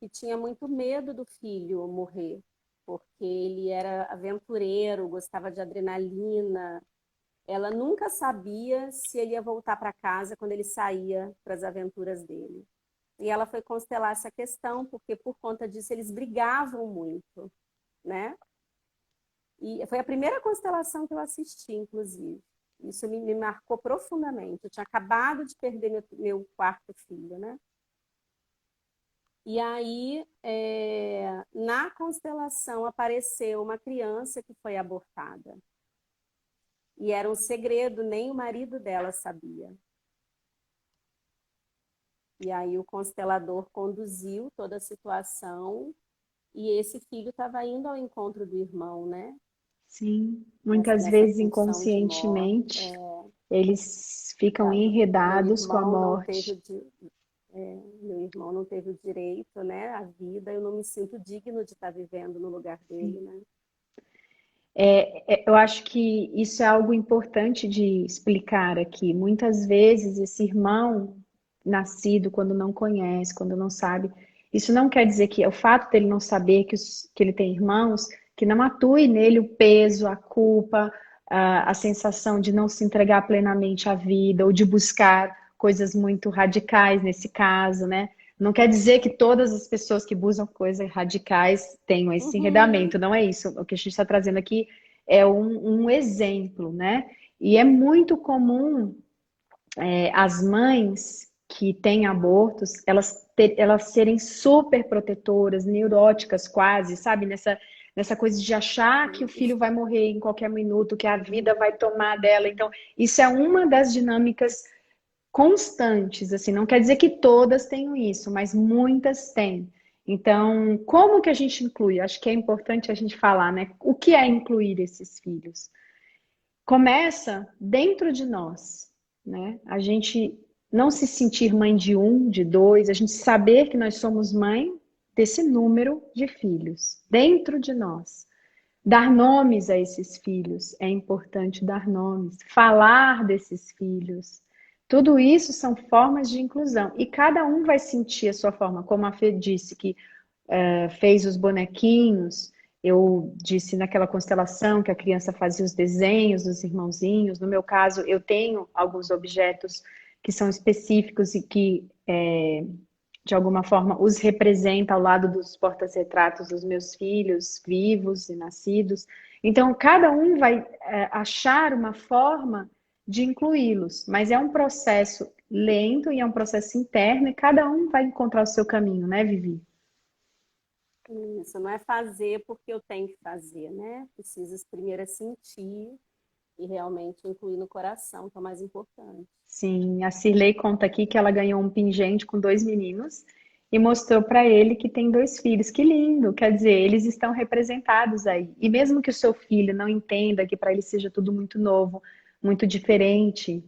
que tinha muito medo do filho morrer, porque ele era aventureiro, gostava de adrenalina. Ela nunca sabia se ele ia voltar para casa quando ele saía para as aventuras dele. E ela foi constelar essa questão, porque por conta disso eles brigavam muito, né? E foi a primeira constelação que eu assisti, inclusive. Isso me marcou profundamente. Eu tinha acabado de perder meu quarto filho, né? E aí, na constelação, apareceu uma criança que foi abortada. E era um segredo, nem o marido dela sabia. E aí o constelador conduziu toda a situação e esse filho estava indo ao encontro do irmão, né? Sim, muitas Nessa vezes pulsão de morte. inconscientemente eles ficam Meu enredados com a irmão não morte. teve meu irmão não teve o direito, né, à vida. Eu não me sinto digno de estar vivendo no lugar dele, né? Eu acho que isso é algo importante de explicar aqui. Muitas vezes esse irmão nascido quando não conhece, quando não sabe, isso não quer dizer que é o fato dele não saber que ele tem irmãos, que não atue nele o peso, a culpa, a sensação de não se entregar plenamente à vida ou de buscar coisas muito radicais nesse caso, né? Não quer dizer que todas as pessoas que buscam coisas radicais tenham esse Uhum. enredamento, não é isso. O que a gente está trazendo aqui é um exemplo, né? E é muito comum as mães que têm abortos, elas serem super protetoras, neuróticas quase, sabe? Nessa coisa de achar que o filho vai morrer em qualquer minuto, que a vida vai tomar dela. Então, isso é uma das dinâmicas constantes, assim, não quer dizer que todas tenham isso, mas muitas têm. Então, como que a gente inclui? Acho que é importante a gente falar, né? O que é incluir esses filhos? Começa dentro de nós, né? A gente não se sentir mãe de um, de dois, a gente saber que nós somos mãe desse número de filhos dentro de nós. Dar nomes a esses filhos, é importante dar nomes, falar desses filhos. Tudo isso são formas de inclusão. E cada um vai sentir a sua forma, como a Fê disse, que fez os bonequinhos. Eu disse naquela constelação que a criança fazia os desenhos dos irmãozinhos. No meu caso, eu tenho alguns objetos que são específicos e que, de alguma forma, os representa ao lado dos portas-retratos dos meus filhos, vivos e nascidos. Então, cada um vai achar uma forma de incluí-los, mas é um processo lento e é um processo interno e cada um vai encontrar o seu caminho, né, Vivi? Isso, não é fazer porque eu tenho que fazer, né? Precisa primeiro sentir e realmente incluir no coração, que é o mais importante. Sim, a Cirlei conta aqui que ela ganhou um pingente com 2 meninos e mostrou para ele que tem 2 filhos. Que lindo! Quer dizer, eles estão representados aí. E mesmo que o seu filho não entenda que para ele seja tudo muito novo, muito diferente,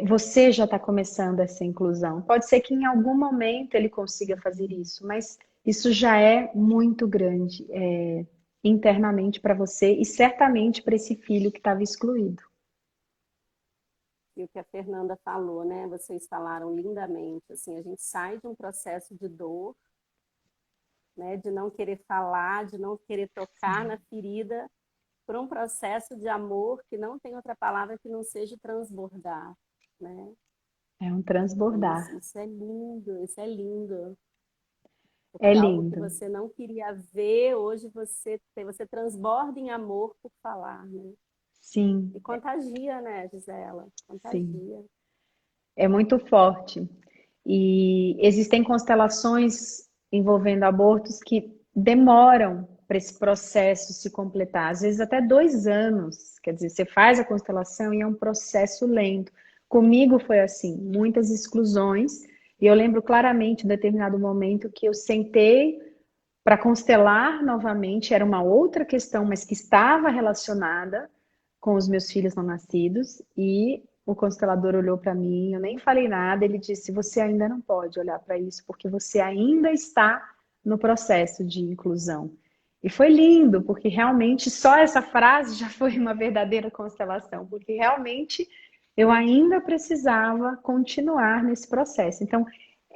você já está começando essa inclusão. Pode ser que em algum momento ele consiga fazer isso, mas isso já é muito grande internamente para você e certamente para esse filho que estava excluído. E o que a Fernanda falou, né? Vocês falaram lindamente. Assim, a gente sai de um processo de dor, né? De não querer falar, de não querer tocar na ferida, para um processo de amor que não tem outra palavra que não seja transbordar, né? É um transbordar. Isso é lindo, isso é lindo. É Porque algo que lindo. você não queria ver, hoje você transborda em amor por falar, né? Sim, E contagia, né, Gisela? sim. Contagia. É muito forte. E existem constelações envolvendo abortos que demoram para esse processo se completar, às vezes até 2 anos. Quer dizer, você faz a constelação e é um processo lento. Comigo foi assim, muitas exclusões. E eu lembro claramente, em determinado momento, que eu sentei para constelar novamente, era uma outra questão, mas que estava relacionada com os meus filhos não nascidos, e o constelador olhou para mim, eu nem falei nada, ele disse: você ainda não pode olhar para isso, porque você ainda está no processo de inclusão. E foi lindo, porque realmente só essa frase já foi uma verdadeira constelação, porque realmente eu ainda precisava continuar nesse processo. Então,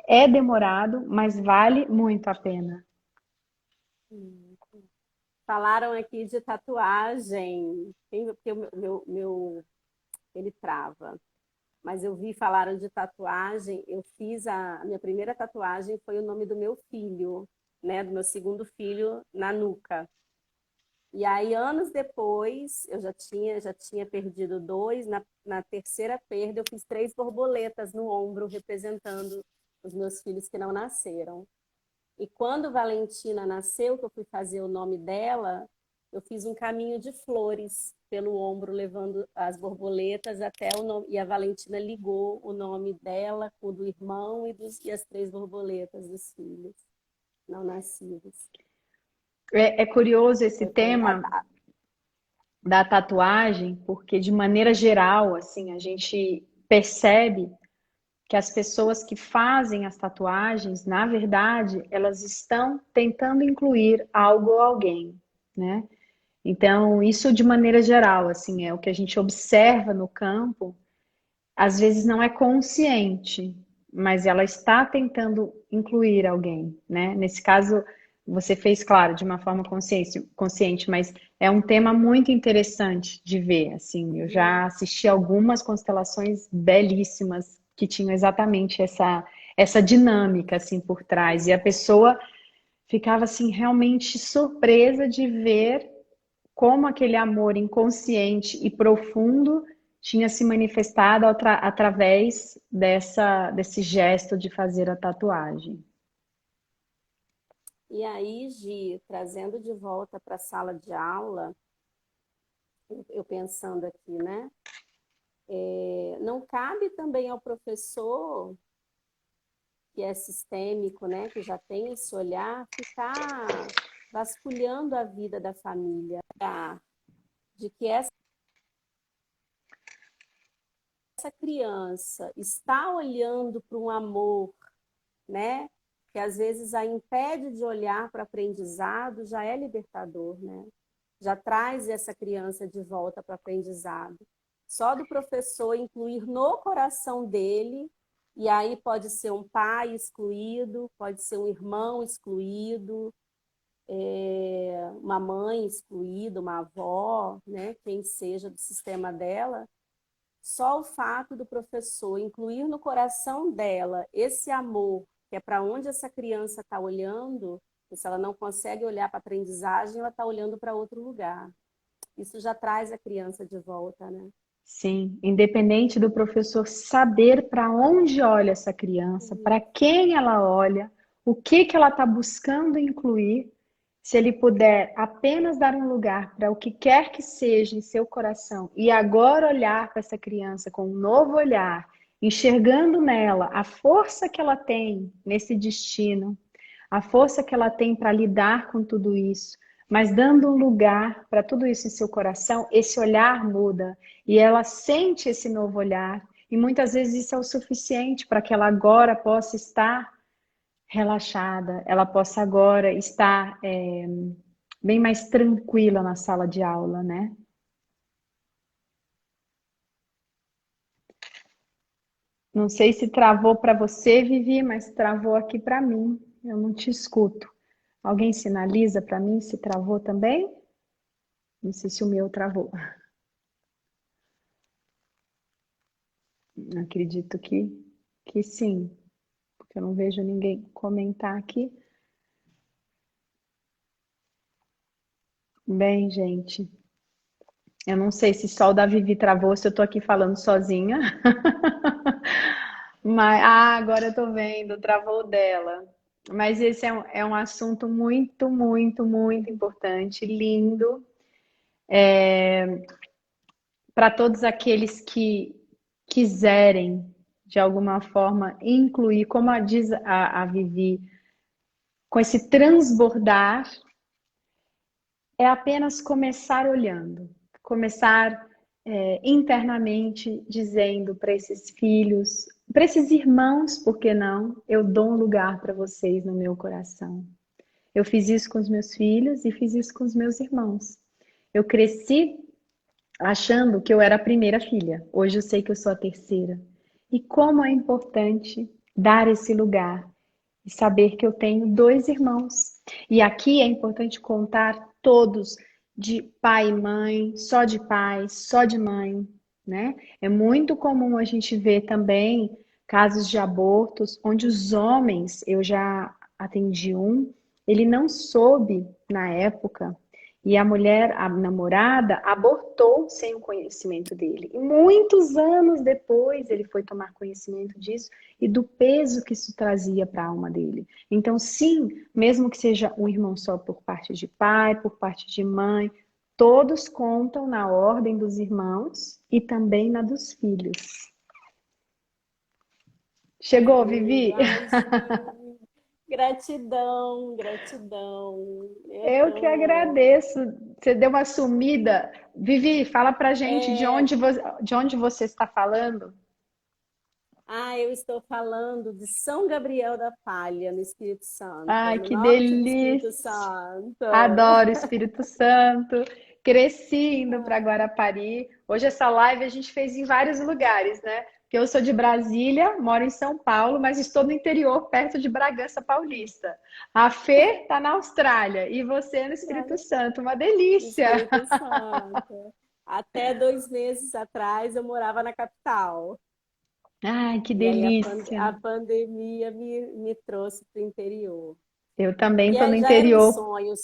é demorado, mas vale muito a pena. Falaram aqui de tatuagem, porque ele trava. Mas eu vi, falaram de tatuagem, eu fiz a minha primeira tatuagem foi o nome do meu filho, né, do meu segundo filho, na nuca. E aí, anos depois, eu já tinha perdido 2, na terceira perda eu fiz 3 borboletas no ombro, representando os meus filhos que não nasceram. E quando Valentina nasceu, que eu fui fazer o nome dela, eu fiz um caminho de flores pelo ombro, levando as borboletas até o nome. E a Valentina ligou o nome dela com o do irmão e as 3 borboletas dos filhos não nascidos. É curioso esse Foi tema da tatuagem, porque de maneira geral, assim, a gente percebe que as pessoas que fazem as tatuagens, na verdade, elas estão tentando incluir algo ou alguém, né? Então, isso de maneira geral, assim, é o que a gente observa no campo, às vezes não é consciente, mas ela está tentando incluir alguém, né? Nesse caso, você fez, claro, de uma forma consciente, mas é um tema muito interessante de ver, assim. Eu já assisti algumas constelações belíssimas que tinham exatamente essa dinâmica, assim, por trás. E a pessoa ficava, assim, realmente surpresa de ver como aquele amor inconsciente e profundo tinha se manifestado através desse gesto de fazer a tatuagem. E aí, Gi, trazendo de volta para a sala de aula, eu pensando aqui, né? Não cabe também ao professor, que é sistêmico, né, que já tem esse olhar, ficar vasculhando a vida da família, de que essa criança está olhando para um amor, né, que às vezes a impede de olhar para o aprendizado, já é libertador, né? Já traz essa criança de volta para o aprendizado. Só do professor incluir no coração dele, e aí pode ser um pai excluído, pode ser um irmão excluído, uma mãe excluída, uma avó, né? Quem seja do sistema dela. Só o fato do professor incluir no coração dela esse amor, que é para onde essa criança está olhando, e se ela não consegue olhar para a aprendizagem, ela está olhando para outro lugar. Isso já traz a criança de volta, né? Sim, independente do professor saber para onde olha essa criança, para quem ela olha, o que que ela está buscando incluir, se ele puder apenas dar um lugar para o que quer que seja em seu coração e agora olhar para essa criança com um novo olhar, enxergando nela a força que ela tem nesse destino, a força que ela tem para lidar com tudo isso, mas dando um lugar para tudo isso em seu coração, esse olhar muda e ela sente esse novo olhar. E muitas vezes isso é o suficiente para que ela agora possa estar relaxada, ela possa agora estar bem mais tranquila na sala de aula, né? Não sei se travou para você, Vivi, mas travou aqui para mim. Eu não te escuto. Alguém sinaliza para mim se travou também? Não sei se o meu travou. Acredito que sim, porque eu não vejo ninguém comentar aqui. Bem, gente, eu não sei se só o da Vivi travou, se eu tô aqui falando sozinha. Mas, agora eu tô vendo, travou o dela. Mas esse é um assunto muito, muito, muito importante, lindo, para todos aqueles que quiserem, de alguma forma, incluir, como diz a Vivi, com esse transbordar, é apenas começar olhando, começar internamente dizendo para esses filhos, para esses irmãos, por que não? Eu dou um lugar para vocês no meu coração. Eu fiz isso com os meus filhos e fiz isso com os meus irmãos. Eu cresci achando que eu era a primeira filha. Hoje eu sei que eu sou a terceira. E como é importante dar esse lugar e saber que eu tenho dois irmãos. E aqui é importante contar todos de pai e mãe, só de pai, só de mãe, né? É muito comum a gente ver também casos de abortos onde os homens, eu já atendi um, ele não soube na época e a mulher, a namorada, abortou sem o conhecimento dele. E muitos anos depois ele foi tomar conhecimento disso e do peso que isso trazia para a alma dele. Então, sim, mesmo que seja um irmão só por parte de pai, por parte de mãe, todos contam na ordem dos irmãos e também na dos filhos. Chegou, Vivi? Ai, Gi, gratidão, gratidão. Eu que agradeço. Você deu uma sumida. Vivi, fala pra gente É, de onde você está falando. eu estou falando de São Gabriel da Palha, no Espírito Santo, Ai, no que norte do Espírito delícia! Santo. Adoro o Espírito Santo. Cresci indo para Guarapari. Hoje essa live a gente fez em vários lugares, né? Porque eu sou de Brasília, moro em São Paulo, mas estou no interior, perto de Bragança Paulista. A Fê está na Austrália e você no Espírito Santo. Uma No delícia! Espírito Santo. Até 2 meses atrás eu morava na capital. Ai, que E aí delícia! a pandemia me trouxe para o interior. Eu também E estou no aí já era um interior. sonho,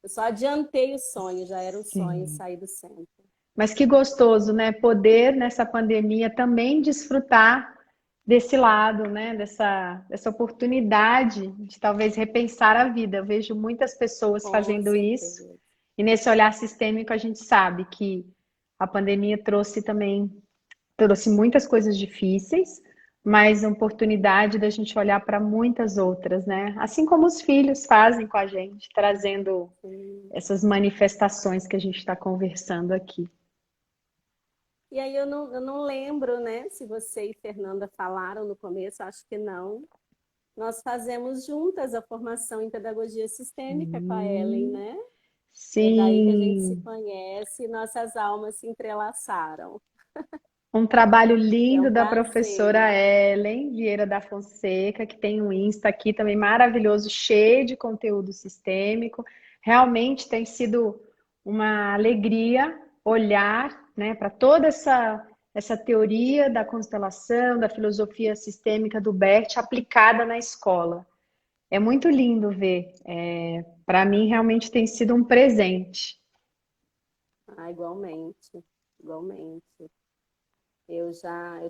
Eu só adiantei o sonho, já era um sonho Sim. sair do centro. Mas que gostoso, né? Poder nessa pandemia também desfrutar desse lado, né? Dessa oportunidade de talvez repensar a vida. Eu vejo muitas pessoas Com fazendo isso, certeza. e nesse olhar sistêmico a gente sabe que a pandemia trouxe muitas coisas difíceis, mas a oportunidade da gente olhar para muitas outras, né? Assim como os filhos fazem com a gente, trazendo Sim. essas manifestações que a gente está conversando aqui. E aí eu não lembro, né, se você e Fernanda falaram no começo, acho que não. Nós fazemos juntas a formação em pedagogia sistêmica com a Ellen, Hum, né? É daí que a gente se sim, conhece e nossas almas se entrelaçaram. um trabalho É lindo um da prazer. professora Ellen Vieira da Fonseca, que tem um Insta aqui também maravilhoso, cheio de conteúdo sistêmico. Realmente tem sido uma alegria olhar, né, para toda essa teoria da constelação, da filosofia sistêmica do Bert aplicada na escola. É muito lindo ver. Para mim, realmente tem sido um presente. Ah, igualmente, igualmente. Eu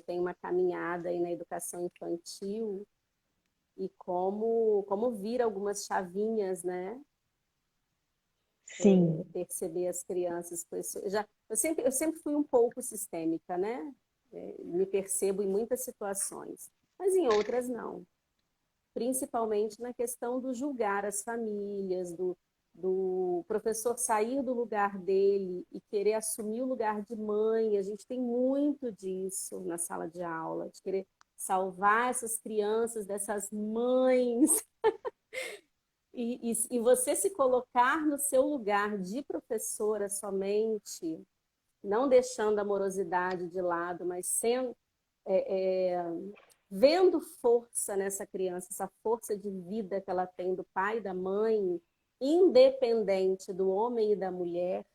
tenho uma caminhada aí na educação infantil e como vir algumas chavinhas, né? Sim, Perceber as crianças com isso. Eu sempre fui um pouco sistêmica, né? Me percebo em muitas situações, mas em outras não. Principalmente na questão do julgar as famílias, do professor sair do lugar dele e querer assumir o lugar de mãe. A gente tem muito disso na sala de aula, de querer salvar essas crianças dessas mães. E você se colocar no seu lugar de professora somente, não deixando a amorosidade de lado, mas sendo, é, é, vendo força nessa criança, essa força de vida que ela tem do pai e da mãe, independente do homem e da mulher,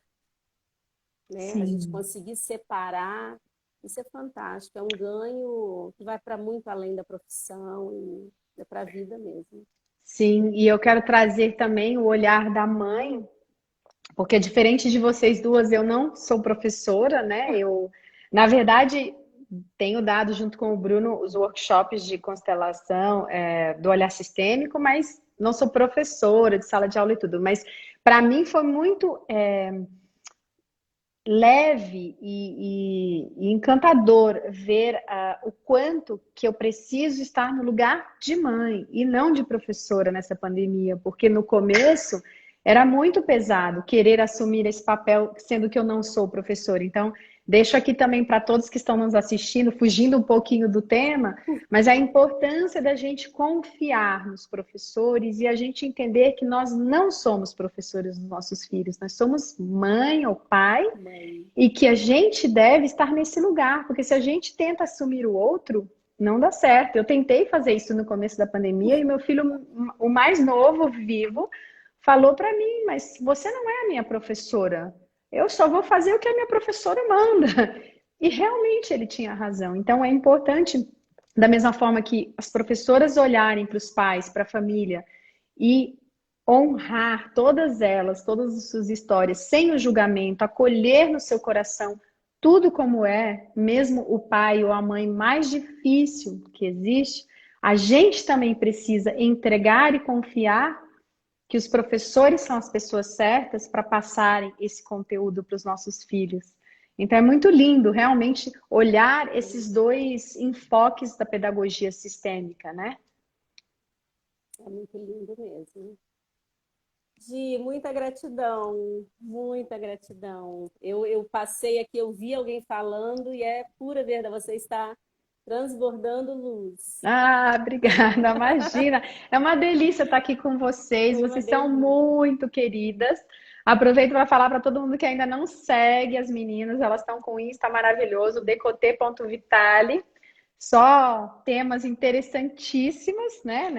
né? A gente sim. conseguir separar, isso é fantástico, é um ganho que vai para muito além da profissão e é para a vida mesmo. Sim, e eu quero trazer também o olhar da mãe, porque diferente de vocês duas, eu não sou professora, né? Na verdade, tenho dado junto com o Bruno os workshops de constelação, do olhar sistêmico, mas não sou professora de sala de aula e tudo. Mas para mim foi muito leve e encantador ver o quanto que eu preciso estar no lugar de mãe e não de professora nessa pandemia, porque no começo era muito pesado querer assumir esse papel, sendo que eu não sou professora. Então, deixo aqui também para todos que estão nos assistindo, fugindo um pouquinho do tema, mas a importância da gente confiar nos professores e a gente entender que nós não somos professores dos nossos filhos, nós somos mãe ou pai Mãe. e que a gente deve estar nesse lugar, porque se a gente tenta assumir o outro, não dá certo. Eu tentei fazer isso no começo da pandemia e meu filho, o mais novo, vivo, falou para mim: Mas você não é a minha professora. Eu só vou fazer o que a minha professora manda. E realmente ele tinha razão. Então é importante, da mesma forma que as professoras olharem para os pais, para a família e honrar todas elas, todas as suas histórias, sem o julgamento, acolher no seu coração tudo como é, mesmo o pai ou a mãe mais difícil que existe, a gente também precisa entregar e confiar que os professores são as pessoas certas para passarem esse conteúdo para os nossos filhos. Então é muito lindo realmente olhar esses dois enfoques da pedagogia sistêmica, né? É muito lindo mesmo. Gi, muita gratidão, muita gratidão. Eu passei aqui, eu vi alguém falando e é pura verdade, você está transbordando luz. Ah, obrigada, imagina. É uma delícia estar aqui com vocês. Foi uma Vocês são delícia. muito queridas. Aproveito para falar para todo mundo que ainda não segue as meninas, elas estão com o Insta maravilhoso, decote.vitale. Só temas interessantíssimos, né,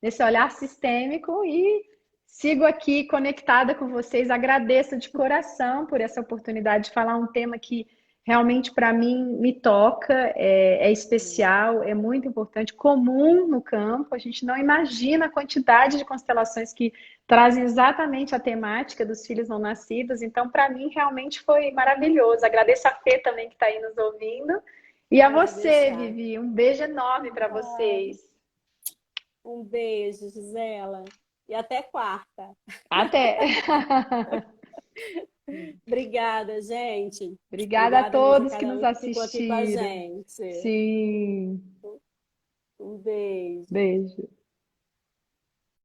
nesse olhar sistêmico e sigo aqui conectada com vocês. Agradeço de coração por essa oportunidade de falar um tema que realmente para mim me toca, é especial, é muito importante, comum no campo. A gente não imagina a quantidade de constelações que trazem exatamente a temática dos filhos não nascidos. Então, para mim, realmente foi maravilhoso. Agradeço a Fê também que está aí nos ouvindo. E a Pode você, deixar. Vivi, um beijo enorme para vocês. Um beijo, Gisela. E até quarta. Até! Obrigada, gente. Obrigada a Obrigada mesmo a todos que cada nos um que ficou aqui com a assistiram. gente. Sim, Um beijo. beijo.